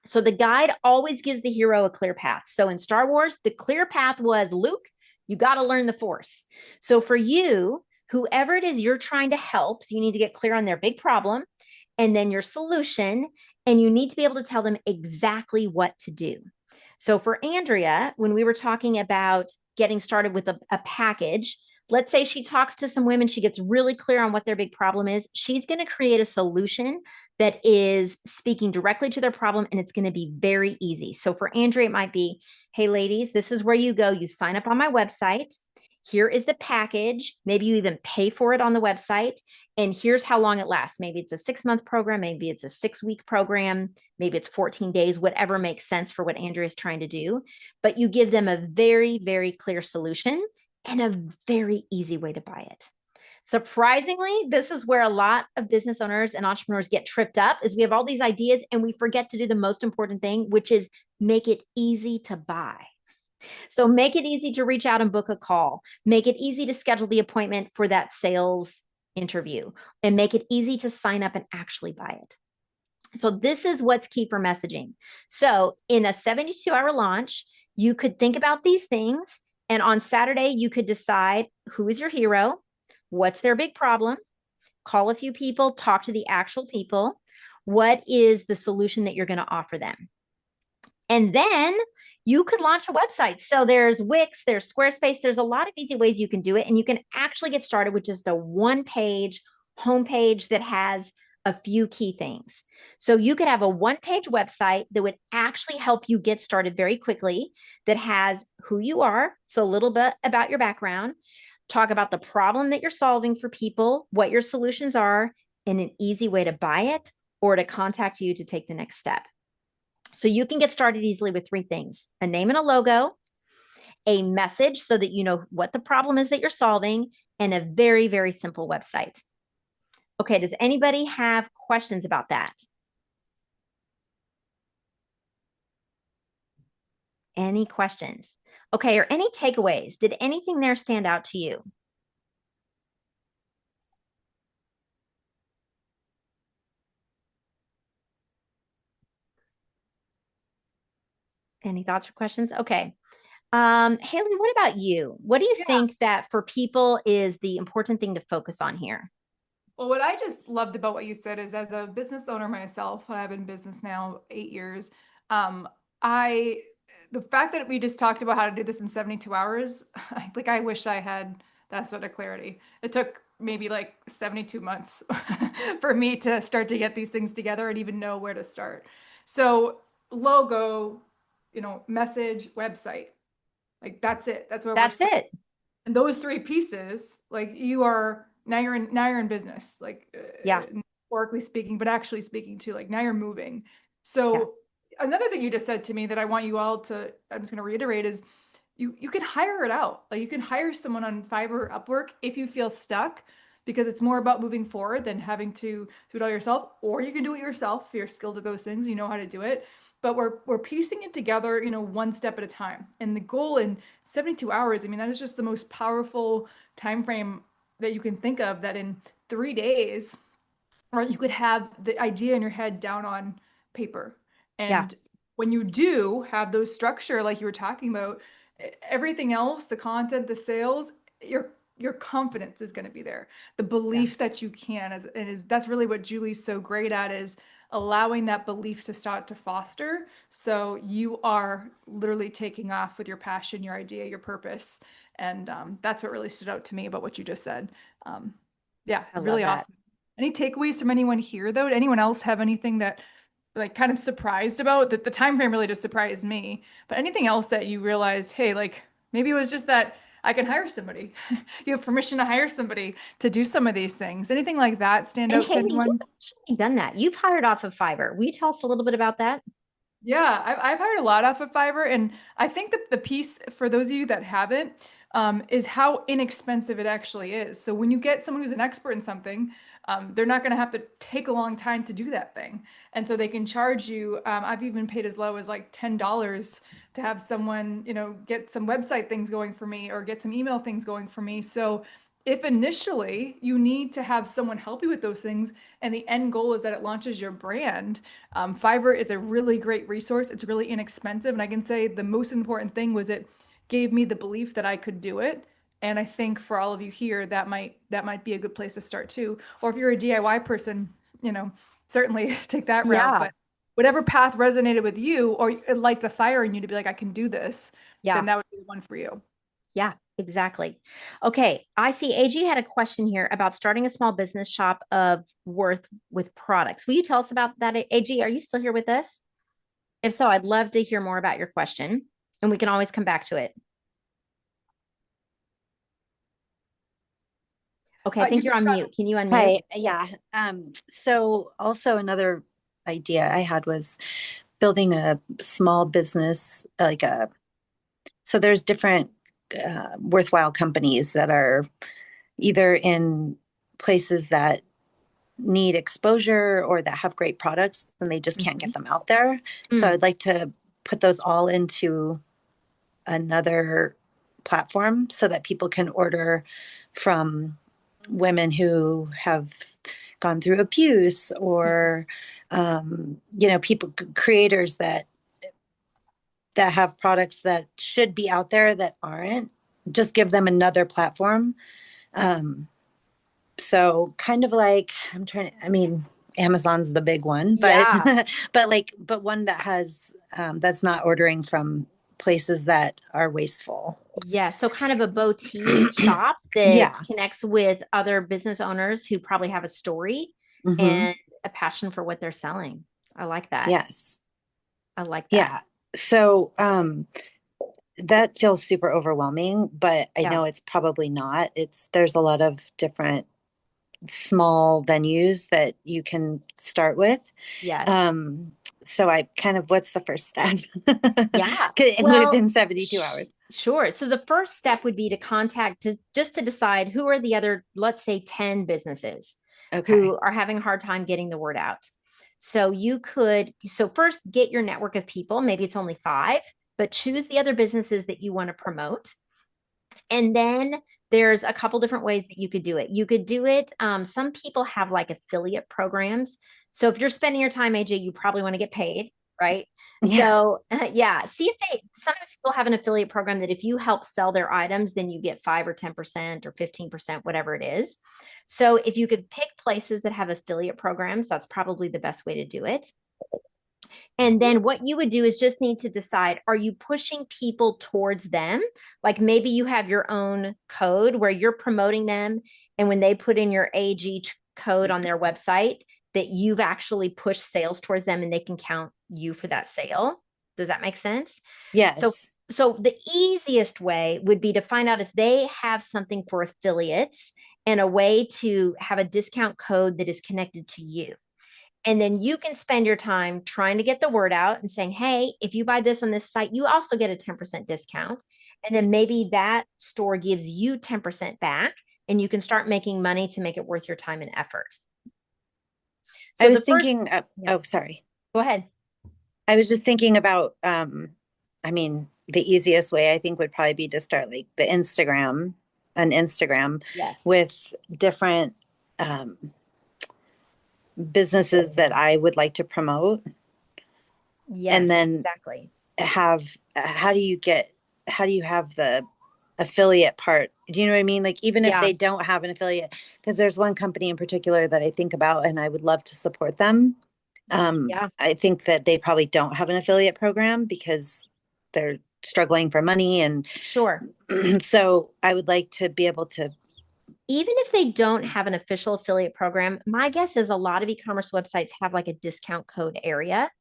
So the guide always gives the hero a clear path. So in Star Wars, the clear path was, Luke, you got to learn the Force. So for you, whoever it is you're trying to help, so you need to get clear on their big problem and then your solution, and you need to be able to tell them exactly what to do. So for Andrea, when we were talking about getting started with a package, let's say she talks to some women, she gets really clear on what their big problem is. She's going to create a solution that is speaking directly to their problem, and it's going to be very easy. So for Andrea, it might be, hey, ladies, this is where you go. You sign up on my website. Here is the package. Maybe you even pay for it on the website. And here's how long it lasts. Maybe it's a 6-month program. Maybe it's a 6-week program. Maybe it's 14 days, whatever makes sense for what Andrea is trying to do. But you give them a very, very clear solution and a very easy way to buy it. Surprisingly, this is where a lot of business owners and entrepreneurs get tripped up, is we have all these ideas and we forget to do the most important thing, which is make it easy to buy. So make it easy to reach out and book a call. Make it easy to schedule the appointment for that sales interview, and make it easy to sign up and actually buy it. So this is what's key for messaging. So in a 72-hour launch, you could think about these things. And on Saturday, you could decide who is your hero, what's their big problem, call a few people, talk to the actual people. What is the solution that you're going to offer them? And then you could launch a website. So there's Wix, there's Squarespace, there's a lot of easy ways you can do it. And you can actually get started with just a one-page homepage that has a few key things. So you could have a one-page website that would actually help you get started very quickly, that has who you are, so a little bit about your background, talk about the problem that you're solving for people, what your solutions are, and an easy way to buy it or to contact you to take the next step. So you can get started easily with 3 things: a name and a logo, a message so that you know what the problem is that you're solving, and a very, very simple website. Okay, does anybody have questions about that? Any questions? Okay, or any takeaways? Did anything there stand out to you? Any thoughts or questions? Okay. Haley, what about you? What do you think that for people is the important thing to focus on here? Well, what I just loved about what you said is, as a business owner myself, I've been in business now 8 years. I the fact that we just talked about how to do this in 72 hours, I wish I had that sort of clarity. It took maybe like 72 months for me to start to get these things together and even know where to start. So logo, message, website, like that's it. That's where we're That's starting. it. And those 3 pieces, like now you're in business, like Yeah. metaphorically speaking, but actually speaking too, like now you're moving. Yeah. So another thing you just said to me that I want you all to, I'm just going to reiterate, is you can hire it out. Like you can hire someone on Fiverr, Upwork if you feel stuck, because it's more about moving forward than having to do it all yourself. Or you can do it yourself if you're skilled at those things, you know how to do it. But we're piecing it together, one step at a time. And the goal in 72 hours, I mean, that is just the most powerful time frame that you can think of, that in 3 days, or you could have the idea in your head down on paper. Yeah. And when you do have those structure, like you were talking about, everything else, the content, the sales, you're your confidence is going to be there. The belief that you can that's really what Julie's so great at, is allowing that belief to start to foster. So you are literally taking off with your passion, your idea, your purpose. And that's what really stood out to me about what you just said. Um, yeah, I love really that. awesome. Any takeaways from anyone here though? Did anyone else have anything that like kind of surprised about that? The time frame really just surprised me, but anything else that you realized, hey, like maybe it was just that I can hire somebody. You have permission to hire somebody to do some of these things. Anything like that stand And out to Haley, you've anyone? actually done that. You've hired off of Fiverr. Will you tell us a little bit about that? Yeah, I've hired a lot off of Fiverr, and I think that the piece for those of you that haven't is how inexpensive it actually is. So when you get someone who's an expert in something, they're not going to have to take a long time to do that thing, and so they can charge you. I've even paid as low as like $10 to have someone, get some website things going for me or get some email things going for me. So if initially you need to have someone help you with those things, and the end goal is that it launches your brand, Fiverr is a really great resource. It's really inexpensive. And I can say the most important thing was it gave me the belief that I could do it. And I think for all of you here, that might be a good place to start too. Or if you're a DIY person, certainly take that route. Yeah. But whatever path resonated with you or it lights a fire in you to be like, I can do this, then Yeah. that would be the one for you. Yeah, exactly. Okay, I see AG had a question here about starting a small business shop of worth with products. Will you tell us about that, AG? Are you still here with us? If so, I'd love to hear more about your question, and we can always come back to it. Okay, I You think you're on mute. Can you unmute? Hi, yeah. So also another idea I had was building a small business, so there's different worthwhile companies that are either in places that need exposure or that have great products and they just can't Mhm. get them out there. So Mm, I'd like to put those all into another platform so that people can order from women who have gone through abuse or people, creators that have products that should be out there that aren't, just give them another platform. um, so kind of like I mean, Amazon's the big one, but yeah, but one that has that's not ordering from places that are wasteful. yeah. So kind of a boutique shop that Yeah. connects with other business owners who probably have a story Hmm. and a passion for what they're selling. I like that. Yes. I like that. Yeah. So that feels super overwhelming, but I Yeah. know it's probably not. There's a lot of different small venues that you can start with. Yes. Um, so I kind of, what's the first step? Yeah. Well, Within 72 hours. sure. So the first step would be to contact just to decide who are the other, let's say 10 businesses Okay. who are having a hard time getting the word out. So first get your network of people. Maybe it's only five, but choose the other businesses that you want to promote. And then there's a couple different ways that you could do it. You could do it. Some people have like affiliate programs. So if you're spending your time, AJ, you probably want to get paid, right? Yeah. So yeah, see if sometimes people have an affiliate program that if you help sell their items, then you get 5 or 10% or 15%, whatever it is. So if you could pick places that have affiliate programs, that's probably the best way to do it. And then what you would do is just need to decide, are you pushing people towards them? Like maybe you have your own code where you're promoting them. And when they put in your AG code on their website, that you've actually pushed sales towards them and they can count you for that sale. Does that make sense? So, Yes. so the easiest way would be to find out if they have something for affiliates and a way to have a discount code that is connected to you. And then you can spend your time trying to get the word out and saying, hey, if you buy this on this site, you also get a 10% discount. And then maybe that store gives you 10% back and you can start making money to make it worth your time and effort. I So was the first, thinking, yeah, oh, sorry. go ahead. I was just thinking about, I mean, the easiest way I think would probably be to start like an Instagram Yes. with different um, businesses that I would like to promote. And Yes, then exactly. have, how do you have the affiliate part. Do you know what I mean? Like, even if Yeah. they don't have an affiliate, because there's one company in particular that I think about and I would love to support them. Yeah. I think that they probably don't have an affiliate program because they're struggling for money. And Sure. so I would like to be able to. Even if they don't have an official affiliate program, my guess is a lot of e-commerce websites have like a discount code area.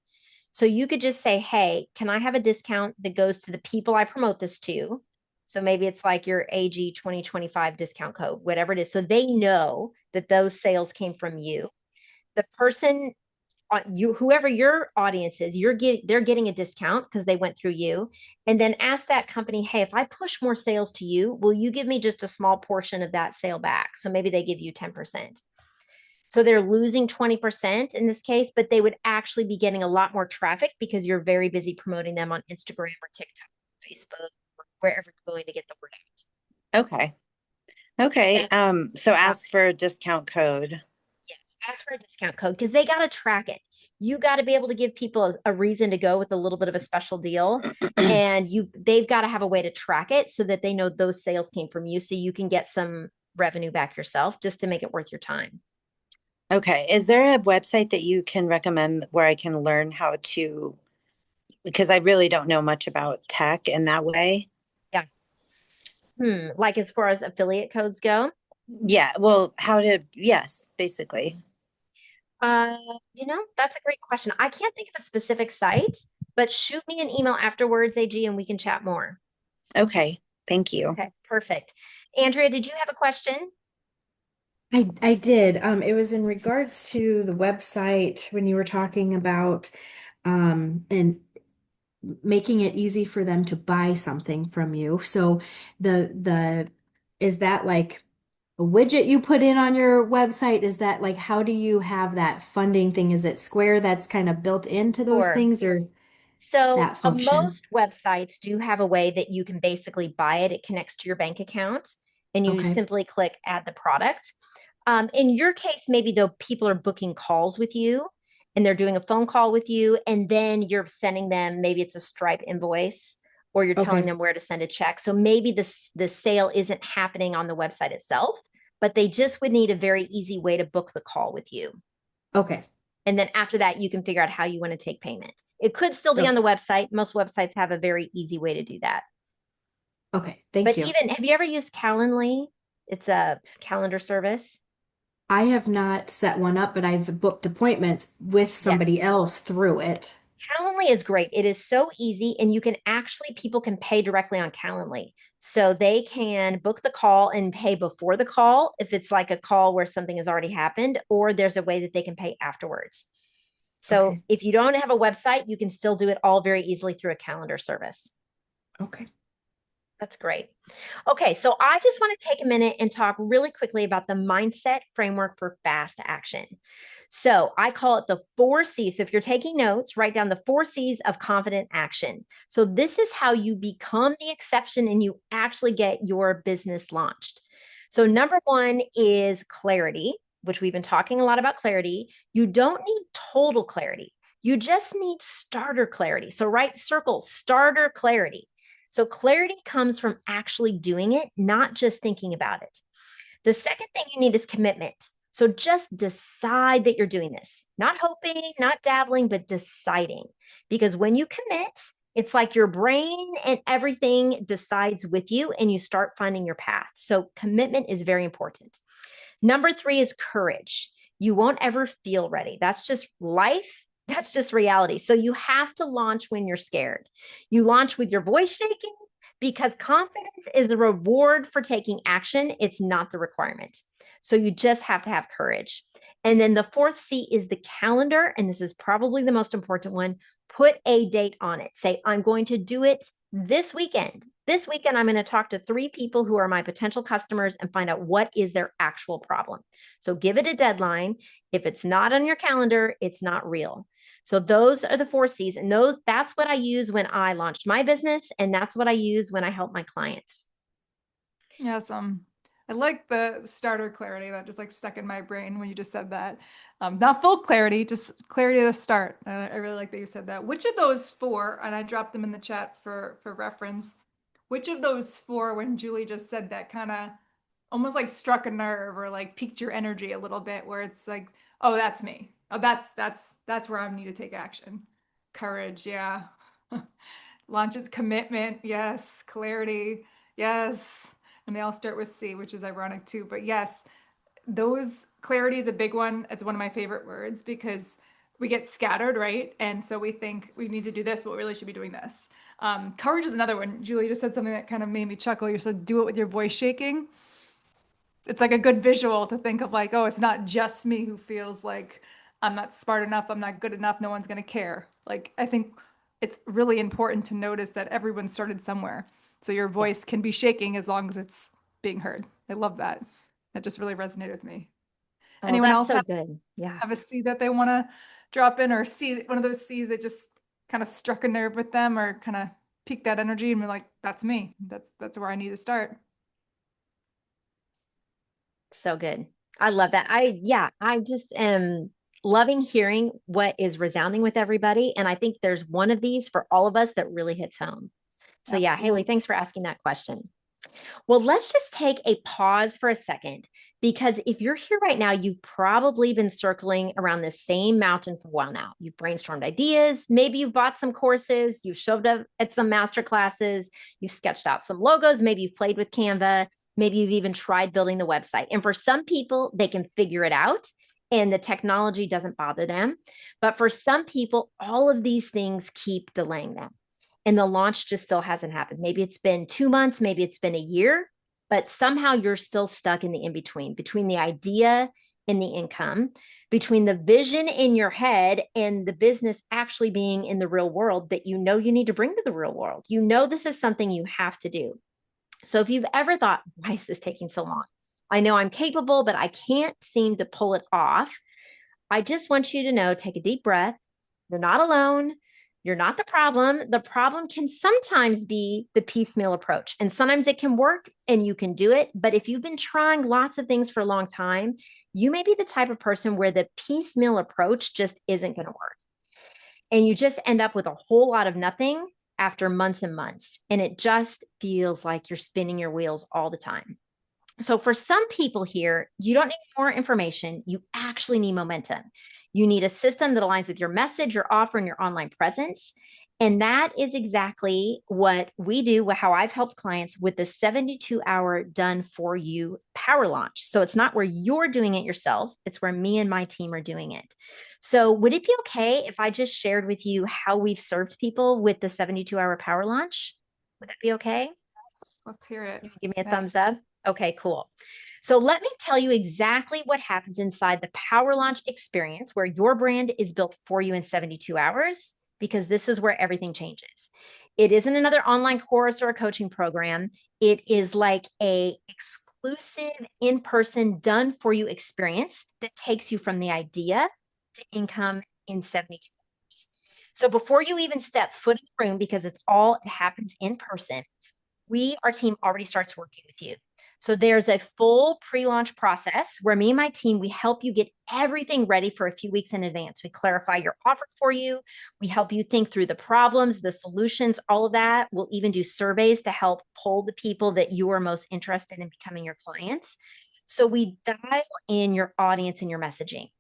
So you could just say, hey, can I have a discount that goes to the people I promote this to? So maybe it's like your AG 2025 discount code, whatever it is. So they know that those sales came from you. The person, you, whoever your audience is, they're getting a discount because they went through you. And then ask that company, hey, if I push more sales to you, will you give me just a small portion of that sale back? So maybe they give you 10%. So they're losing 20% in this case, but they would actually be getting a lot more traffic because you're very busy promoting them on Instagram or TikTok, Facebook, or wherever you're going to get the word Okay. Okay. out. And So yeah, ask for a discount code. yes, ask for a discount code because they got to track it. You got to be able to give people a reason to go with a little bit of a special deal. And they've got to have a way to track it so that they know those sales came from you so you can get some revenue back yourself just to make it worth your time. Okay. Is there a website that you can recommend where I can learn how to, because I really don't know much about tech in that way? Yeah. Like as far as affiliate codes go. Yeah. Well, how to, yes, basically. Uh, that's a great question. I can't think of a specific site, but shoot me an email afterwards, AG, and we can chat more. Okay. Thank you. Okay, perfect. Andrea, did you have a question? I did. It was in regards to the website when you were talking about and making it easy for them to buy something from you. So the is that like a widget you put in on your website? Is that like how do you have that funding thing? Is it Square that's kind of built into those Sure. things or So that function? most websites do have a way that you can basically buy it. It connects to your bank account, and you Okay. simply click add the product. In your case, maybe though people are booking calls with you and they're doing a phone call with you, and then you're sending them, maybe it's a Stripe invoice or you're telling Okay. them where to send a check. So maybe the sale isn't happening on the website itself, but they just would need a very easy way to book the call with you. Okay. And then after that, you can figure out how you want to take payment. It could still be on the Okay. website. Most websites have a very easy way to do that. Okay. Thank But you. even, have you ever used Calendly? It's a calendar service. I have not set one up, but I've booked appointments with somebody Yes. else through it. Calendly is great. It is so easy, and you can actually, people can pay directly on Calendly. So they can book the call and pay before the call if it's like a call where something has already happened, or there's a way that they can pay afterwards. So Okay. if you don't have a website, you can still do it all very easily through a calendar service. Okay. That's great. Okay, so I just want to take a minute and talk really quickly about the mindset framework for fast action. So I call it the 4 C's. So if you're taking notes, write down the 4 C's of confident action. So this is how you become the exception and you actually get your business launched. So number one is clarity, which we've been talking a lot about clarity. You don't need total clarity. You just need starter clarity. So write circle starter clarity. So clarity comes from actually doing it, not just thinking about it. The second thing you need is commitment. So just decide that you're doing this, not hoping, not dabbling, but deciding. Because when you commit, it's like your brain and everything decides with you and you start finding your path. So commitment is very important. Number three is courage. You won't ever feel ready. That's just life. That's just reality. So you have to launch when you're scared. You launch with your voice shaking because confidence is the reward for taking action. It's not the requirement. So you just have to have courage. And then the fourth C is the calendar. And this is probably the most important one. Put a date on it. Say, I'm going to do it this weekend. This weekend, I'm going to talk to 3 people who are my potential customers and find out what is their actual problem. So give it a deadline. If it's not on your calendar, it's not real. So those are the 4 C's. And that's what I use when I launched my business. And that's what I use when I help my clients. Yes, I like the starter clarity that just like stuck in my brain when you just said that. Not full clarity, just clarity to start. I really like that you said that. Which of those four, and I dropped them in the chat for reference, Which of those four, when Julie just said that, kind of almost like struck a nerve or like piqued your energy a little bit, where it's like, oh, that's me. Oh, that's where I need to take action. Courage, yeah. Launch its commitment, yes. Clarity, yes. And they all start with C, which is ironic too. But yes, those clarity is a big one. It's one of my favorite words because we get scattered, right? And so we think we need to do this, but we really should be doing this. Courage is another one. Julie just said something that kind of made me chuckle. You said, do it with your voice shaking. It's like a good visual to think of, like, oh, it's not just me who feels like I'm not smart enough, I'm not good enough, no one's going to care. Like, I think it's really important to notice that everyone started somewhere. So your voice can be shaking as long as it's being heard. I love that. That just really resonated with me. Oh, Anyone that's else so good. Yeah. have a C that they want to drop in, or C, one of those C's that just kind of struck a nerve with them or kind of piqued that energy and we're like, that's me. That's where I need to start. So good. I love that. I just am loving hearing what is resounding with everybody. And I think there's one of these for all of us that really hits home. So yeah, Haley, Absolutely. thanks for asking that question. Well, let's just take a pause for a second, because if you're here right now, you've probably been circling around the same mountain for a while now. You've brainstormed ideas. Maybe you've bought some courses. You've showed up at some master classes. You've sketched out some logos. Maybe you've played with Canva. Maybe you've even tried building the website. And for some people, they can figure it out and the technology doesn't bother them. But for some people, all of these things keep delaying them and the launch just still hasn't happened. Maybe it's been 2 months, maybe it's been a year, but somehow you're still stuck in the in between the idea and the income, between the vision in your head and the business actually being in the real world that you know you need to bring to the real world. You know, this is something you have to do. So if you've ever thought, why is this taking so long? I know I'm capable, but I can't seem to pull it off. I just want you to know, take a deep breath. You're not alone. You're not the problem. The problem can sometimes be the piecemeal approach, and sometimes it can work and you can do it. But if you've been trying lots of things for a long time, you may be the type of person where the piecemeal approach just isn't going to work. And you just end up with a whole lot of nothing after months and months. And it just feels like you're spinning your wheels all the time. So for some people here, you don't need more information. You actually need momentum. You need a system that aligns with your message, your offer, and your online presence. And that is exactly what we do, how I've helped clients with the 72-hour done for you power launch. So it's not where you're doing it yourself, it's where me and my team are doing it. So would it be okay if I just shared with you how we've served people with the 72-hour power launch? Would that be okay? Let's hear it. Give me a Yes. thumbs up. Okay, cool. So let me tell you exactly what happens inside the PowerLaunch experience, where your brand is built for you in 72 hours, because this is where everything changes. It isn't another online course or a coaching program. It is like a exclusive in-person done for you experience that takes you from the idea to income in 72 hours. So before you even step foot in the room, because it happens in person, our team already starts working with you. So there's a full pre-launch process where me and my team, we help you get everything ready for a few weeks in advance. We clarify your offer for you. We help you think through the problems, the solutions, all of that. We'll even do surveys to help pull the people that you are most interested in becoming your clients. So we dial in your audience and your messaging.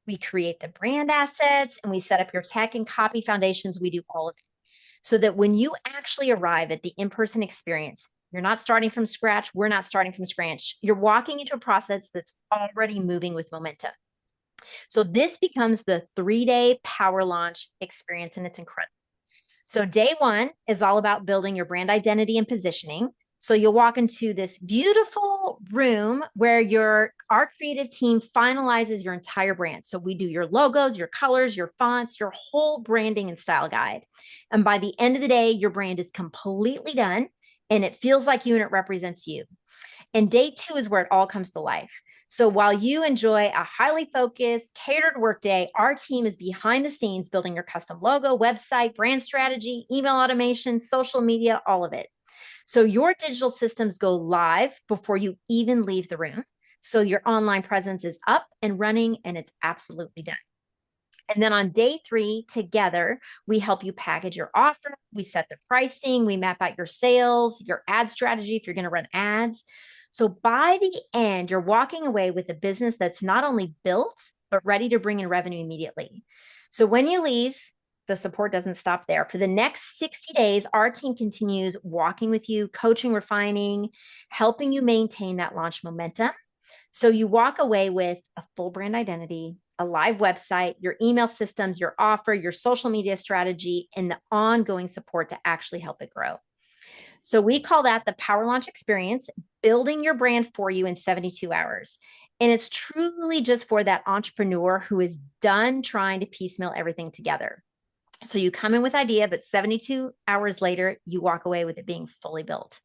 We create the brand assets and we set up your tech and copy foundations. We do all of it, so that when you actually arrive at the in-person experience, you're not starting from scratch. We're not starting from scratch. You're walking into a process that's already moving with momentum. So this becomes the 3-day power launch experience, and it's incredible. So day one is all about building your brand identity and positioning. So you'll walk into this beautiful room where our creative team finalizes your entire brand. So we do your logos, your colors, your fonts, your whole branding and style guide. And by the end of the day, your brand is completely done and it feels like you and it represents you. And day two is where it all comes to life. So while you enjoy a highly focused, catered workday, our team is behind the scenes building your custom logo, website, brand strategy, email automation, social media, all of it. So your digital systems go live before you even leave the room. So your online presence is up and running and it's absolutely done. And then on day 3, together, we help you package your offer. We set the pricing. We map out your sales, your ad strategy if you're going to run ads. So by the end, you're walking away with a business that's not only built, but ready to bring in revenue immediately. So when you leave, the support doesn't stop there. For the next 60 days, our team continues walking with you, coaching, refining, helping you maintain that launch momentum. So you walk away with a full brand identity, a live website, your email systems, your offer, your social media strategy, and the ongoing support to actually help it grow. So we call that the PowerLaunch Experience, building your brand for you in 72 hours. And it's truly just for that entrepreneur who is done trying to piecemeal everything together. So you come in with idea, but 72 hours later, you walk away with it being fully built.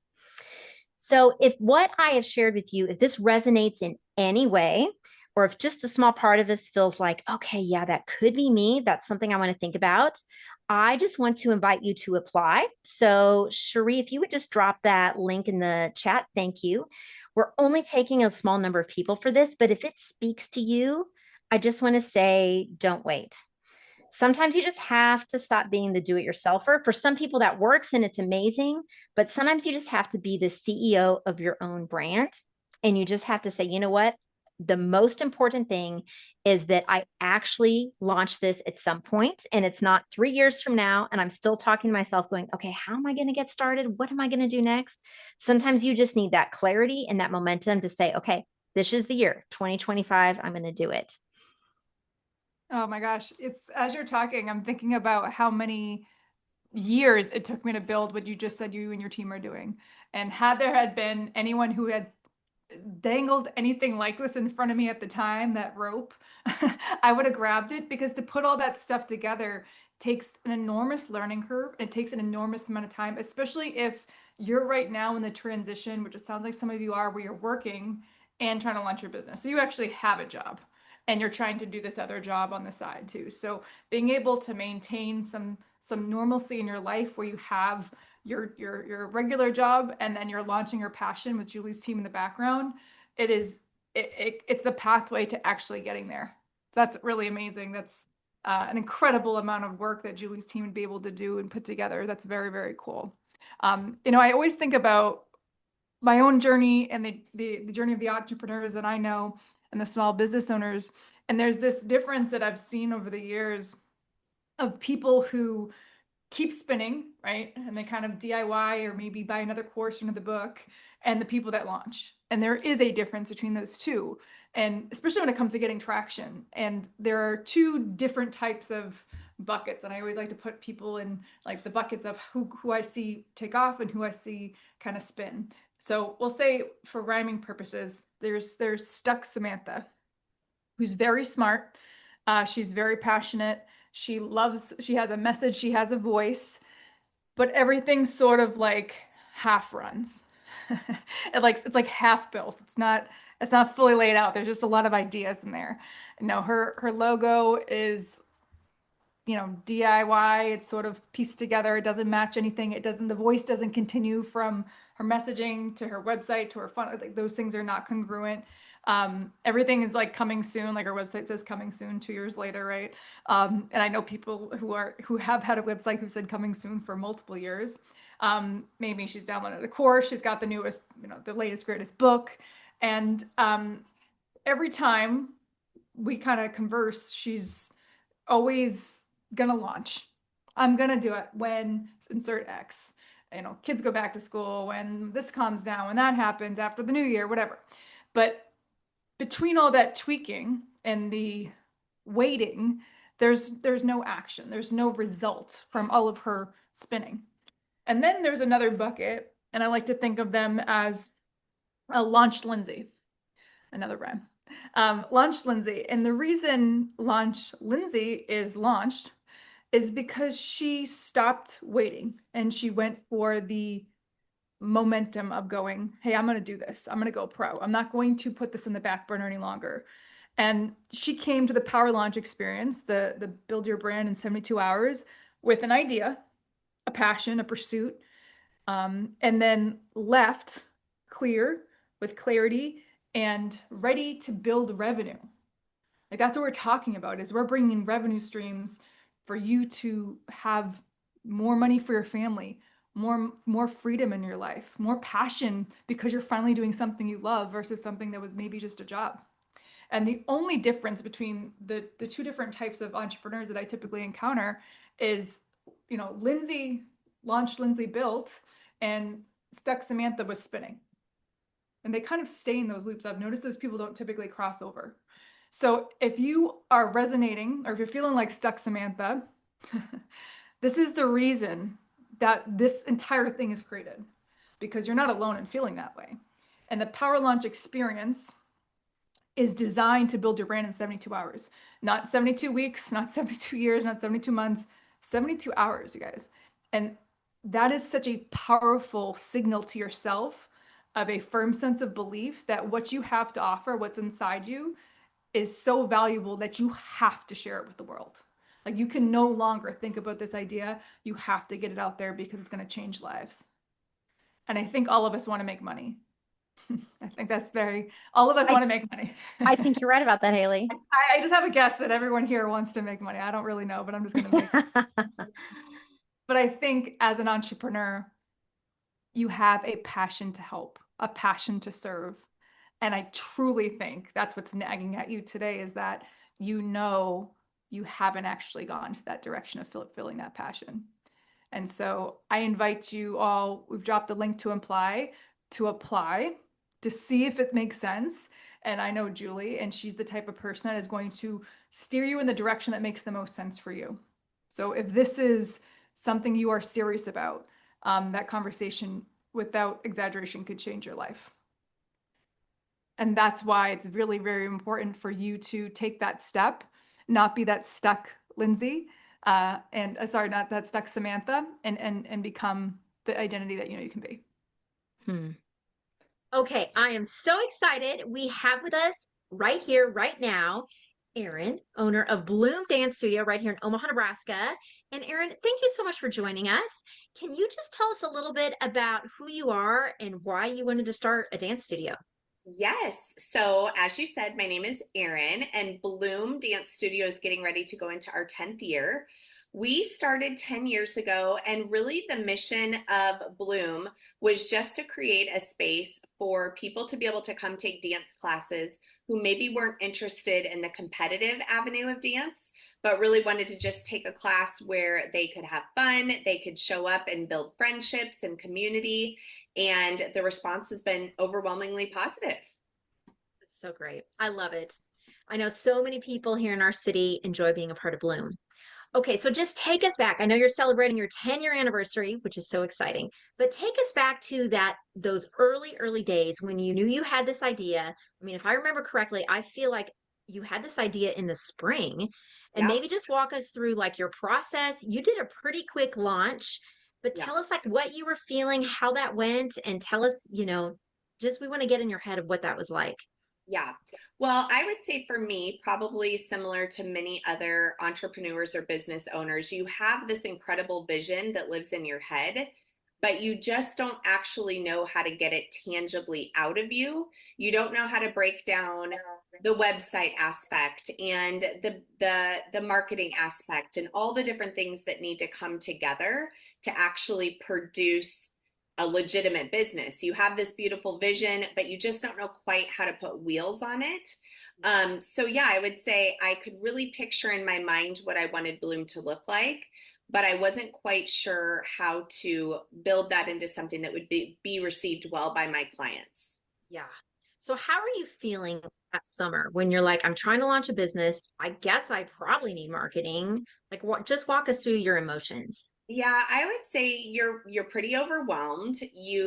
So if what I have shared with you, if this resonates in any way, or if just a small part of this feels like, okay, yeah, that could be me, that's something I want to think about, I just want to invite you to apply. So Cherie, if you would just drop that link in the chat, thank you. We're only taking a small number of people for this, but if it speaks to you, I just want to say, don't wait. Sometimes you just have to stop being the do-it-yourselfer. For some people that works and it's amazing, but sometimes you just have to be the CEO of your own brand. And you just have to say, you know what? The most important thing is that I actually launch this at some point, and it's not 3 years from now. And I'm still talking to myself going, okay, how am I going to get started? What am I going to do next? Sometimes you just need that clarity and that momentum to say, okay, this is the year 2025. I'm going to do it. Oh my gosh. It's as you're talking, I'm thinking about how many years it took me to build what you just said you and your team are doing. And had there had been anyone who had dangled anything like this in front of me at the time, that rope, I would have grabbed it, because to put all that stuff together takes an enormous learning curve. It takes an enormous amount of time, especially if you're right now in the transition, which it sounds like some of you are, where you're working and trying to launch your business. So you actually have a job and you're trying to do this other job on the side too. So being able to maintain some normalcy in your life where you have your regular job and then you're launching your passion with Julie's team in the background, it's the pathway to actually getting there. That's really amazing. That's an incredible amount of work that Julie's team would be able to do and put together. That's very, very cool. I always think about my own journey and the journey of the entrepreneurs that I know and the small business owners. And there's this difference that I've seen over the years of people who keep spinning, right? And they kind of DIY or maybe buy another course or another book, and the people that launch. And there is a difference between those two. And especially when it comes to getting traction. And there are two different types of buckets. And I always like to put people in like the buckets of who I see take off and who I see kind of spin. So we'll say for rhyming purposes, there's Stuck Samantha, who's very smart. She's very passionate. She has a message, she has a voice, but everything's sort of like half runs. It's like half built. It's not fully laid out. There's just a lot of ideas in there. No, her logo is DIY. It's sort of pieced together. It doesn't match anything. The voice doesn't continue from her messaging to her website to her fun. Like those things are not congruent. Everything is like coming soon. Like our website says coming soon 2 years later, right? And I know people who have had a website who said coming soon for multiple years. Maybe she's downloaded the course. She's got the newest, the latest, greatest book. And every time we kind of converse, she's always gonna launch. I'm gonna do it when insert X. Kids go back to school, when this calms down, when that happens after the new year, whatever. But between all that tweaking and the waiting, there's no action. There's no result from all of her spinning. And then there's another bucket, and I like to think of them as a launched Lindsay, another rhyme. Launched Lindsay. And the reason Launch Lindsay is launched is because she stopped waiting and she went for the momentum of going, hey, I'm going to do this. I'm going to go pro. I'm not going to put this in the back burner any longer. And she came to the PowerLaunch Experience, the build your brand in 72 hours, with an idea, a passion, a pursuit, and then left clear with clarity and ready to build revenue. Like that's what we're talking about, is we're bringing in revenue streams for you to have more money for your family, more freedom in your life, more passion because you're finally doing something you love versus something that was maybe just a job. And the only difference between the two different types of entrepreneurs that I typically encounter is, Lindsay launched Lindsay Built and Stuck Samantha was spinning. And they kind of stay in those loops. I've noticed those people don't typically cross over. So if you are resonating or if you're feeling like Stuck Samantha, this is the reason that this entire thing is created, because you're not alone in feeling that way. And the PowerLaunch Experience is designed to build your brand in 72 hours, not 72 weeks, not 72 years, not 72 months, 72 hours, you guys. And that is such a powerful signal to yourself of a firm sense of belief that what you have to offer, what's inside you, is so valuable that you have to share it with the world. Like you can no longer think about this idea. You have to get it out there because it's going to change lives. And I think all of us want to make money. I think that's all of us want to make money. I think you're right about that, Haley. I just have a guess that everyone here wants to make money. I don't really know, but I'm just going to make But I think as an entrepreneur, you have a passion to help, a passion to serve. And I truly think that's what's nagging at you today, is that you haven't actually gone to that direction of fulfilling that passion. And so I invite you all, we've dropped the link to apply to see if it makes sense. And I know Julie, and she's the type of person that is going to steer you in the direction that makes the most sense for you. So if this is something you are serious about, that conversation, without exaggeration, could change your life. And that's why it's really very important for you to take that step, not be that stuck Lindsay, not that stuck Samantha, and become the identity that you can be. Okay, I am so excited. We have with us right here, right now, Erin, owner of Bloom Dance Studio right here in Omaha, Nebraska. And Erin, thank you so much for joining us. Can you just tell us a little bit about who you are and why you wanted to start a dance studio? Yes. So, as you said, my name is Erin, and Bloom Dance Studio is getting ready to go into our 10th year. We started 10 years ago, and really the mission of Bloom was just to create a space for people to be able to come take dance classes who maybe weren't interested in the competitive avenue of dance, but really wanted to just take a class where they could have fun, they could show up and build friendships and community. And the response has been overwhelmingly positive. That's so great. I love it. I know so many people here in our city enjoy being a part of Bloom. Okay, so just take us back. I know you're celebrating your 10-year anniversary, which is so exciting, but take us back to those early days when you knew you had this idea. I mean, if I remember correctly, I feel like you had this idea in the spring, and maybe just walk us through like your process. You did a pretty quick launch, but tell us like what you were feeling, how that went, and tell us, just we want to get in your head of what that was like. Yeah. Well, I would say for me, probably similar to many other entrepreneurs or business owners, you have this incredible vision that lives in your head, but you just don't actually know how to get it tangibly out of you. You don't know how to break down the website aspect and the marketing aspect and all the different things that need to come together to actually produce a legitimate business. You have this beautiful vision, but you just don't know quite how to put wheels on it. So yeah, I would say I could really picture in my mind what I wanted Bloom to look like, but I wasn't quite sure how to build that into something that would be received well by my clients. Yeah. So how are you feeling that summer when you're like, I'm trying to launch a business. I guess I probably need marketing. Like just walk us through your emotions. Yeah, I would say you're pretty overwhelmed.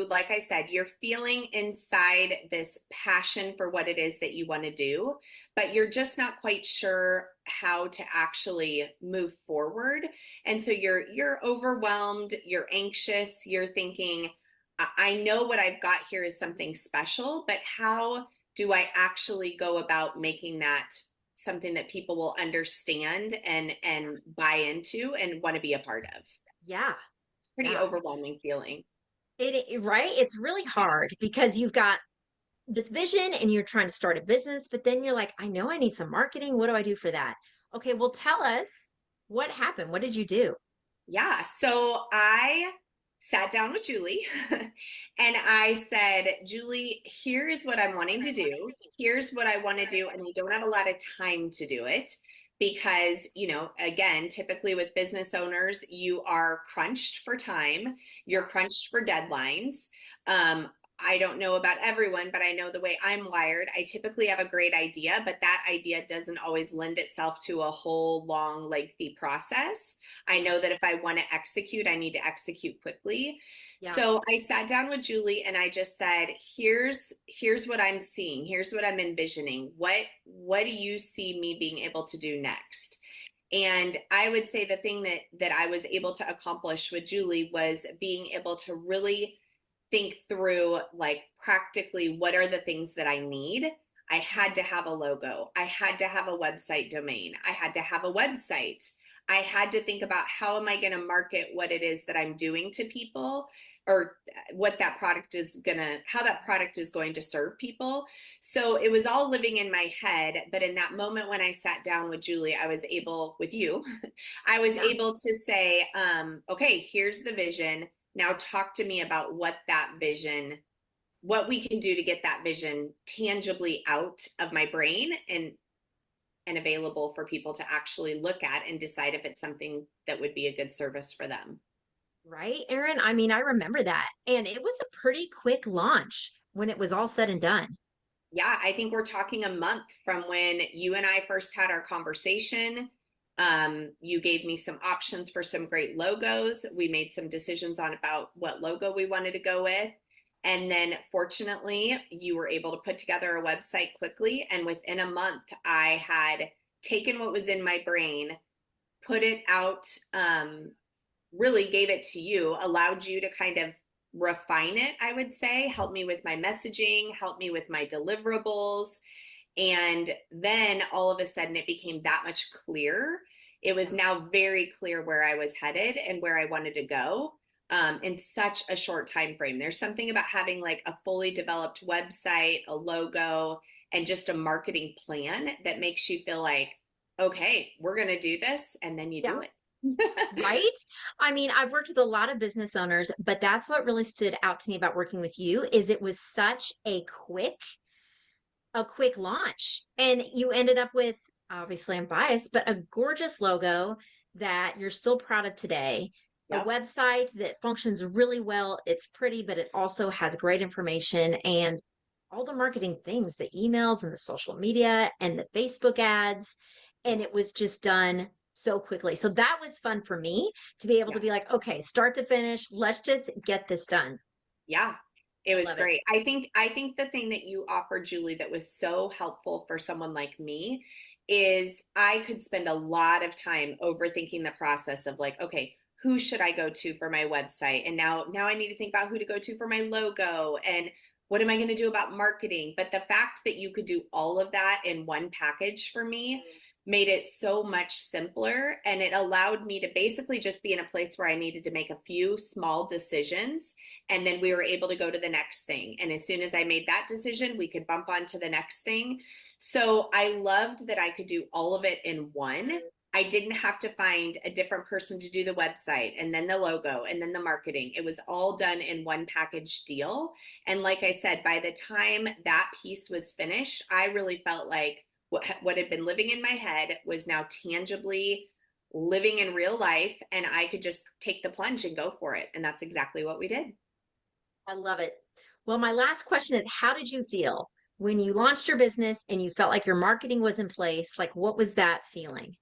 Like I said, you're feeling inside this passion for what it is that you want to do, but you're just not quite sure how to actually move forward. And so you're overwhelmed, you're anxious, you're thinking, I know what I've got here is something special, but how do I actually go about making that something that people will understand and buy into and want to be a part of? Yeah. It's pretty overwhelming feeling. Right? It's really hard because you've got this vision and you're trying to start a business, but then you're like, I know I need some marketing. What do I do for that? Okay, well, tell us what happened. What did you do? Yeah. So I sat down with Julie and I said, Julie, here is what I'm wanting to do. Here's what I want to do. And I don't have a lot of time to do it because, again, typically with business owners, you are crunched for time, you're crunched for deadlines. I don't know about everyone, but I know the way I'm wired. I typically have a great idea, but that idea doesn't always lend itself to a whole long, lengthy process. I know that if I want to execute, I need to execute quickly. Yeah. So I sat down with Julie and I just said, here's what I'm seeing. Here's what I'm envisioning. What do you see me being able to do next? And I would say the thing that I was able to accomplish with Julie was being able to really think through, like, practically what are the things that I need. I had to have a logo. I had to have a website domain. I had to have a website. I had to think about how am I going to market what it is that I'm doing to people, or what that product is how that product is going to serve people. So it was all living in my head. But in that moment when I sat down with Julie, I was able, with you, I was able to say, okay, here's the vision. Now talk to me about what we can do to get that vision tangibly out of my brain and available for people to actually look at and decide if it's something that would be a good service for them. Right, Erin? I mean, I remember that. And it was a pretty quick launch when it was all said and done. Yeah, I think we're talking a month from when you and I first had our conversation. You gave me some options for some great logos. We made some decisions on about what logo we wanted to go with. And then fortunately, you were able to put together a website quickly. And within a month, I had taken what was in my brain, put it out, really gave it to you, allowed you to kind of refine it, I would say, help me with my messaging, help me with my deliverables. And then all of a sudden it became that much clearer. It was now very clear where I was headed and where I wanted to go, in such a short time frame. There's something about having like a fully developed website, a logo, and just a marketing plan that makes you feel like, okay, we're going to do this. And then you do it. Right? I mean, I've worked with a lot of business owners, but that's what really stood out to me about working with you is it was such a quick launch. And you ended up with, obviously I'm biased, but a gorgeous logo that you're still proud of today. Yep. A website that functions really well. It's pretty, but it also has great information and all the marketing things, the emails and the social media and the Facebook ads. And it was just done so quickly. So that was fun for me to be able to be like, okay, start to finish, let's just get this done. Yeah, it was Love great. I think the thing that you offered, Julie, that was so helpful for someone like me is I could spend a lot of time overthinking the process of like, okay, who should I go to for my website? And now I need to think about who to go to for my logo and what am I going to do about marketing? But the fact that you could do all of that in one package for me made it so much simpler, and it allowed me to basically just be in a place where I needed to make a few small decisions, and then we were able to go to the next thing. And as soon as I made that decision, we could bump on to the next thing. So I loved that I could do all of it in one. I didn't have to find a different person to do the website and then the logo and then the marketing. It was all done in one package deal. And like I said, by the time that piece was finished, I really felt like what had been living in my head was now tangibly living in real life, and I could just take the plunge and go for it. And that's exactly what we did. I love it. Well, my last question is, how did you feel when you launched your business and you felt like your marketing was in place? Like, what was that feeling?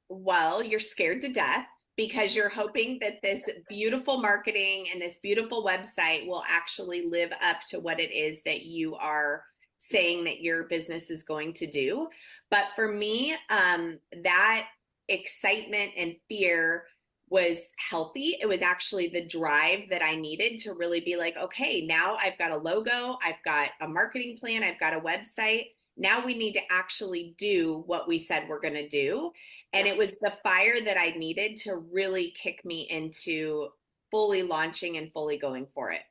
Well, you're scared to death because you're hoping that this beautiful marketing and this beautiful website will actually live up to what it is that you are saying that your business is going to do. But for me, that excitement and fear was healthy. It was actually the drive that I needed to really be like, okay, now I've got a logo, I've got a marketing plan, I've got a website. Now we need to actually do what we said we're going to do. And it was the fire that I needed to really kick me into fully launching and fully going for it.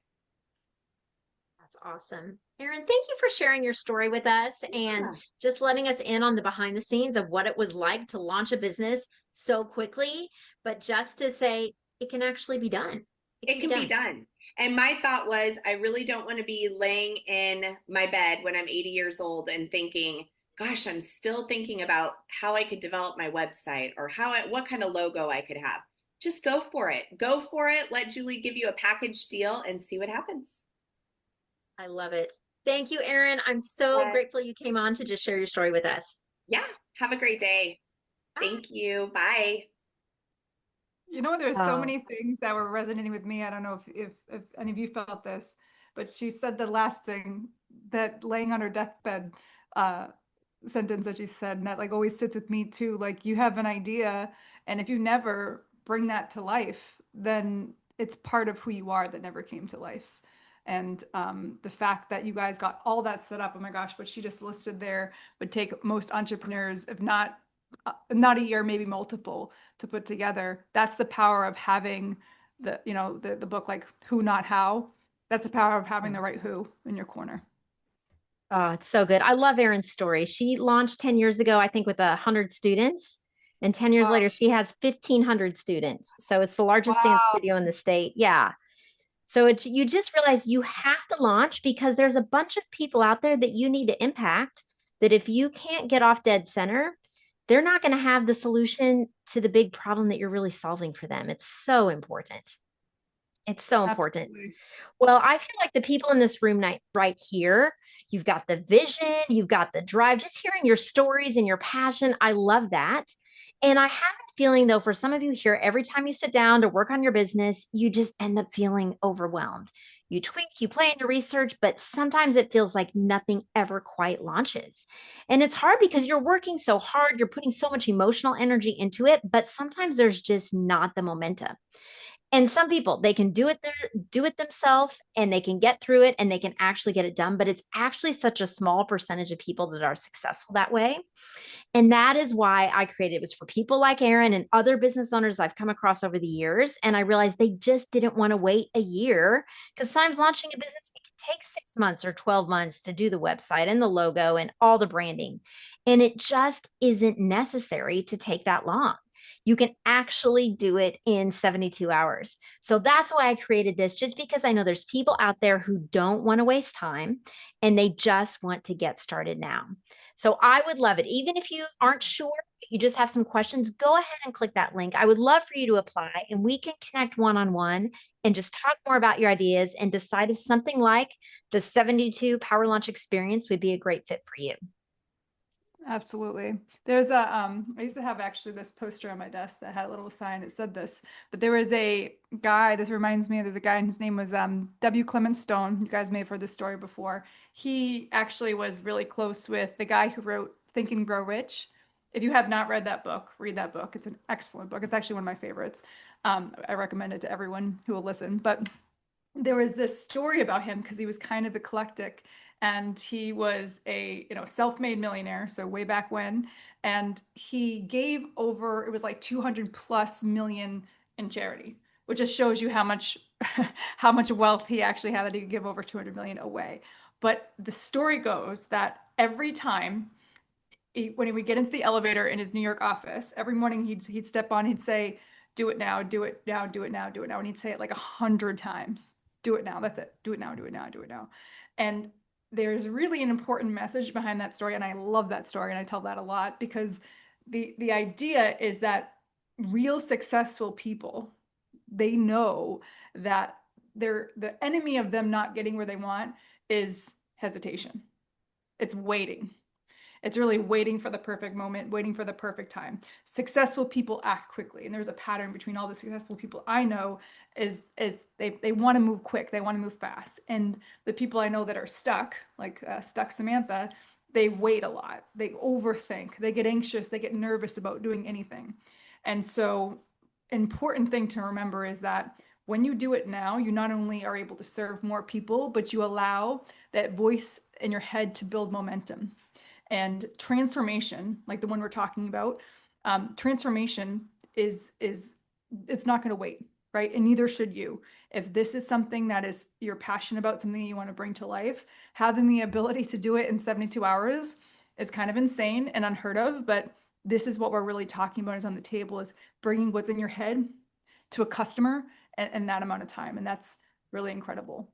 That's awesome. Erin, thank you for sharing your story with us and Yeah. just letting us in on the behind the scenes of what it was like to launch a business so quickly, but just to say it can actually be done. It can It be can be done. done. And my thought was, I really don't want to be laying in my bed when I'm 80 years old and thinking, gosh, I'm still thinking about how I could develop my website or what kind of logo I could have. Just go for it. Go for it. Let Julie give you a package deal and see what happens. I love it. Thank you, Erin. I'm so Uh, grateful you came on to just share your story with us. yeah. Have a great day. Bye. Thank you. Bye. You know, there's so Oh, many things that were resonating with me. I don't know if any of you felt this, but she said the last thing, that laying on her deathbed uh, sentence that she said, and that like always sits with me too. Like, you have an idea, and if you never bring that to life, then it's part of who you are that never came to life. And the fact that you guys got all that set up, oh my gosh, what she just listed there would take most entrepreneurs, if not a year, maybe multiple, to put together. That's the power of having the book, like Who Not How. That's the power of having the right who in your corner. oh, it's so good. I love Erin's story. She launched 10 years ago, I think, with 100 students. And 10 years Wow. later, she has 1,500 students. So it's the largest dance Wow. studio in the state. Yeah. So you just realize you have to launch because there's a bunch of people out there that you need to impact that if you can't get off dead center, they're not going to have the solution to the big problem that you're really solving for them. It's so important. It's so important. Absolutely. Well, I feel like the people in this room night right here, you've got the vision, you've got the drive, just hearing your stories and your passion. I love that. And I have a feeling though, for some of you here, every time you sit down to work on your business, you just end up feeling overwhelmed. You tweak, you plan your research, but sometimes it feels like nothing ever quite launches. And it's hard because you're working so hard, you're putting so much emotional energy into it, but sometimes there's just not the momentum. And some people, they can do it themselves and they can get through it and they can actually get it done, but it's actually such a small percentage of people that are successful that way. And that is why I created it. Was for people like Erin and other business owners I've come across over the years. And I realized they just didn't want to wait a year because sometimes launching a business, it can take 6 months or 12 months to do the website and the logo and all the branding. And it just isn't necessary to take that long. You can actually do it in 72 hours. So that's why I created this, just because I know there's people out there who don't want to waste time and they just want to get started now. So I would love it. Even if you aren't sure, you just have some questions, go ahead and click that link. I would love for you to apply and we can connect one-on-one and just talk more about your ideas and decide if something like the 72 PowerLaunch Experience would be a great fit for you. Absolutely. There's I used to have actually this poster on my desk that had a little sign that said this, but there was a guy, this reminds me, there's a guy, and his name was W. Clement Stone. You guys may have heard this story before. He actually was really close with the guy who wrote Think and Grow Rich. If you have not read that book, read that book. It's an excellent book. It's actually one of my favorites. I recommend it to everyone who will listen. But there was this story about him because he was kind of eclectic, and he was a self-made millionaire, so way back when, and he gave over, it was like 200 plus million in charity, which just shows you how much how much wealth he actually had, that he could give over 200 million away. But the story goes that every time when he would get into the elevator in his New York office, every morning he'd step on, he'd say, "Do it now, do it now, do it now, do it now," and he'd say it like 100 times. Do it now. That's it. Do it now. Do it now. Do it now. And there's really an important message behind that story, and I love that story, and I tell that a lot because the idea is that real successful people, they know that the enemy of them not getting where they want is hesitation. It's waiting. It's really waiting for the perfect moment, waiting for the perfect time. Successful people act quickly. And there's a pattern between all the successful people I know is they want to move quick. They want to move fast. And the people I know that are stuck, like stuck Samantha, they wait a lot. They overthink. They get anxious. They get nervous about doing anything. And so important thing to remember is that when you do it now, you not only are able to serve more people, but you allow that voice in your head to build momentum. And transformation, like the one we're talking about, transformation is it's not going to wait. right? And neither should you. If this is something that is you're passionate about, something you want to bring to life, having the ability to do it in 72 hours is kind of insane and unheard of. But this is what we're really talking about is on the table, is bringing what's in your head to a customer in that amount of time. And that's really incredible.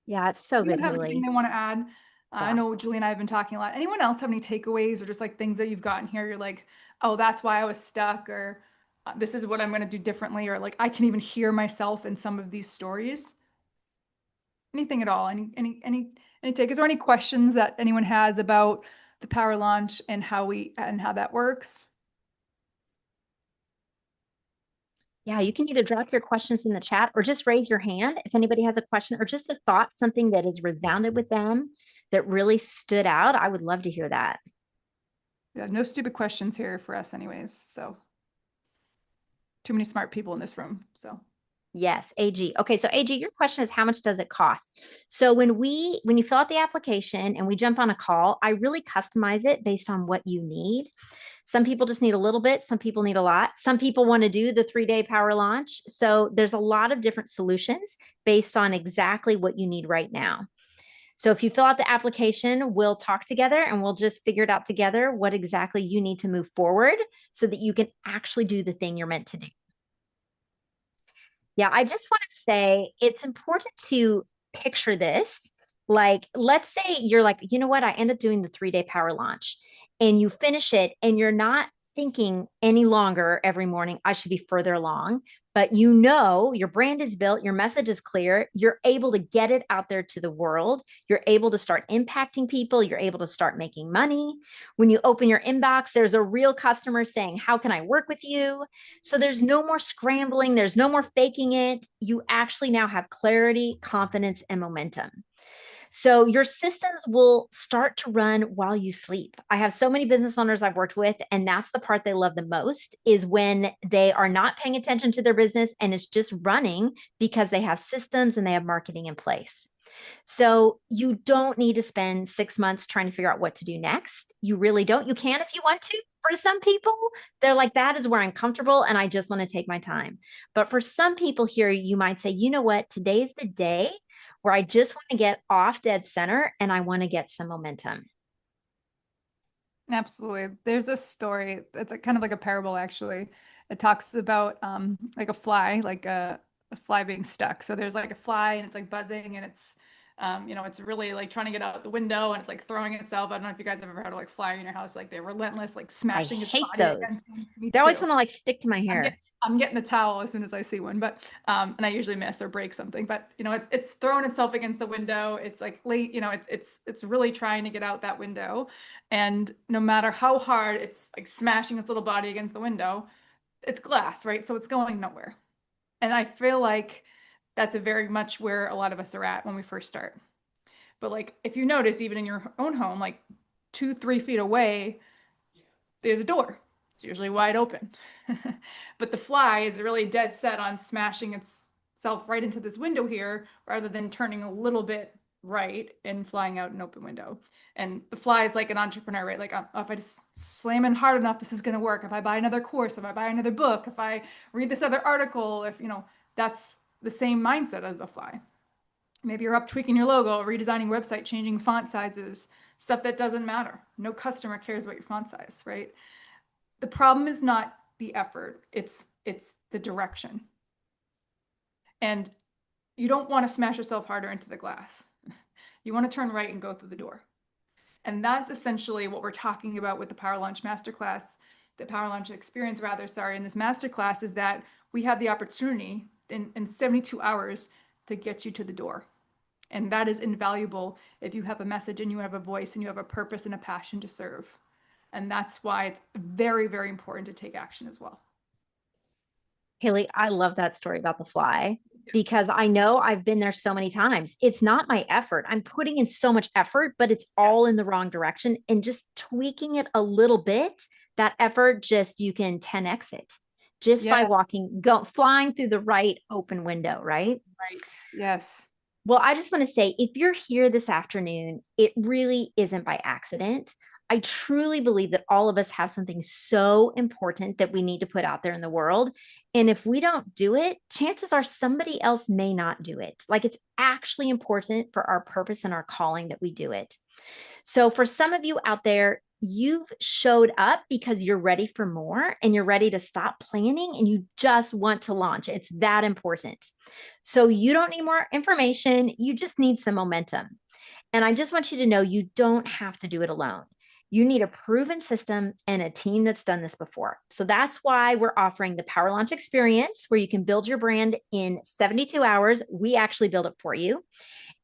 Yeah, it's so Anyone good, have anything Haley. they want to add? I Yeah. know Julie and I have been talking a lot. Anyone else have any takeaways or just like things that you've gotten here? You're like, oh, that's why I was stuck, or this is what I'm going to do differently, or like I can even hear myself in some of these stories. Anything at all? Any takes or any questions that anyone has about the Power Launch and how that works? Yeah, you can either drop your questions in the chat or just raise your hand if anybody has a question or just a thought, something that has resounded with them that really stood out. I would love to hear that. Yeah, no stupid questions here for us anyways. So too many smart people in this room. So Yes, AG. Okay, so AG, your question is how much does it cost? So when you fill out the application and we jump on a call, I really customize it based on what you need. Some people just need a little bit, some people need a lot. Some people want to do the 3-day power launch. So there's a lot of different solutions based on exactly what you need right now. So if you fill out the application, we'll talk together and we'll just figure it out together what exactly you need to move forward so that you can actually do the thing you're meant to do. Yeah, I just want to say it's important to picture this. Like, let's say you're like, you know what? I end up doing the 3-day power launch and you finish it and you're not thinking any longer every morning, I should be further along. But you know, your brand is built, your message is clear, you're able to get it out there to the world, you're able to start impacting people, you're able to start making money. When you open your inbox, there's a real customer saying, how can I work with you? So there's no more scrambling, there's no more faking it. You actually now have clarity, confidence, and momentum. So your systems will start to run while you sleep. I have so many business owners I've worked with, and that's the part they love the most is when they are not paying attention to their business and it's just running because they have systems and they have marketing in place. So you don't need to spend 6 months trying to figure out what to do next. You really don't. You can if you want to. For some people, they're like, that is where I'm comfortable and I just want to take my time. But for some people here, you might say, you know what? Today's the day where I just want to get off dead center and I want to get some momentum. absolutely. There's a story. It's kind of like a parable, actually. It talks about like a fly, like a fly being stuck. So there's like a fly and it's like buzzing and it's it's really like trying to get out the window and it's like throwing itself. I don't know if you guys have ever had like fly in your house, like they're relentless, like I smashing its hate body those. against me They always too. want to like stick to my hair. I'm getting the towel as soon as I see one, but and I usually miss or break something. But it's throwing itself against the window. It's like late, it's really trying to get out that window, and no matter how hard it's like smashing its little body against the window, it's glass, right? So it's going nowhere. And I feel like that's a very much where a lot of us are at when we first start. But like if you notice, even in your own home, like 2, 3 feet away, there's a door. It's usually wide open. But the fly is really dead set on smashing itself right into this window here rather than turning a little bit right and flying out an open window. And the fly is like an entrepreneur, right? Like, if I just slam in hard enough, this is going to work. If I buy another course, if I buy another book, if I read this other article, that's the same mindset as the fly. Maybe you're up tweaking your logo, redesigning website, changing font sizes, stuff that doesn't matter. No customer cares about your font size, right? The problem is not the effort, it's the direction. And you don't want to smash yourself harder into the glass. You want to turn right and go through the door. And that's essentially what we're talking about with the PowerLaunch Masterclass, the PowerLaunch Experience rather, sorry, in this Masterclass is that we have the opportunity in 72 hours to get you to the door. And that is invaluable if you have a message and you have a voice and you have a purpose and a passion to serve. And that's why it's very, very important to take action as well. Haley, I love that story about the fly because I know I've been there so many times. It's not my effort. I'm putting in so much effort, but it's all in the wrong direction. And just tweaking it a little bit, that effort just you can 10x it just by flying through the right open window, right? Right. Yes. Well, I just want to say if you're here this afternoon, it really isn't by accident. I truly believe that all of us have something so important that we need to put out there in the world. And if we don't do it, chances are somebody else may not do it. Like it's actually important for our purpose and our calling that we do it. So for some of you out there, you've showed up because you're ready for more and you're ready to stop planning and you just want to launch. It's that important. So you don't need more information. You just need some momentum. And I just want you to know you don't have to do it alone. You need a proven system and a team that's done this before. So that's why we're offering the PowerLaunch Experience, where you can build your brand in 72 hours. We actually build it for you.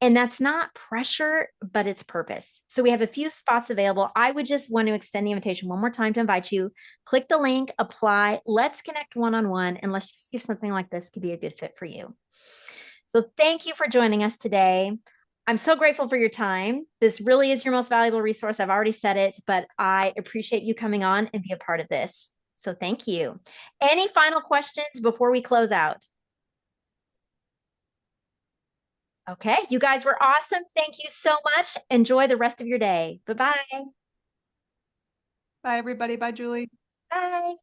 And that's not pressure, but it's purpose. So we have a few spots available. I would just want to extend the invitation one more time to invite you. Click the link, apply. Let's connect one-on-one, and let's just see if something like this could be a good fit for you. So thank you for joining us today. I'm so grateful for your time. This really is your most valuable resource. I've already said it, but I appreciate you coming on and be a part of this. So thank you. Any final questions before we close out? Okay, you guys were awesome. Thank you so much. Enjoy the rest of your day. Bye-bye. Bye, everybody. Bye, Julie. Bye.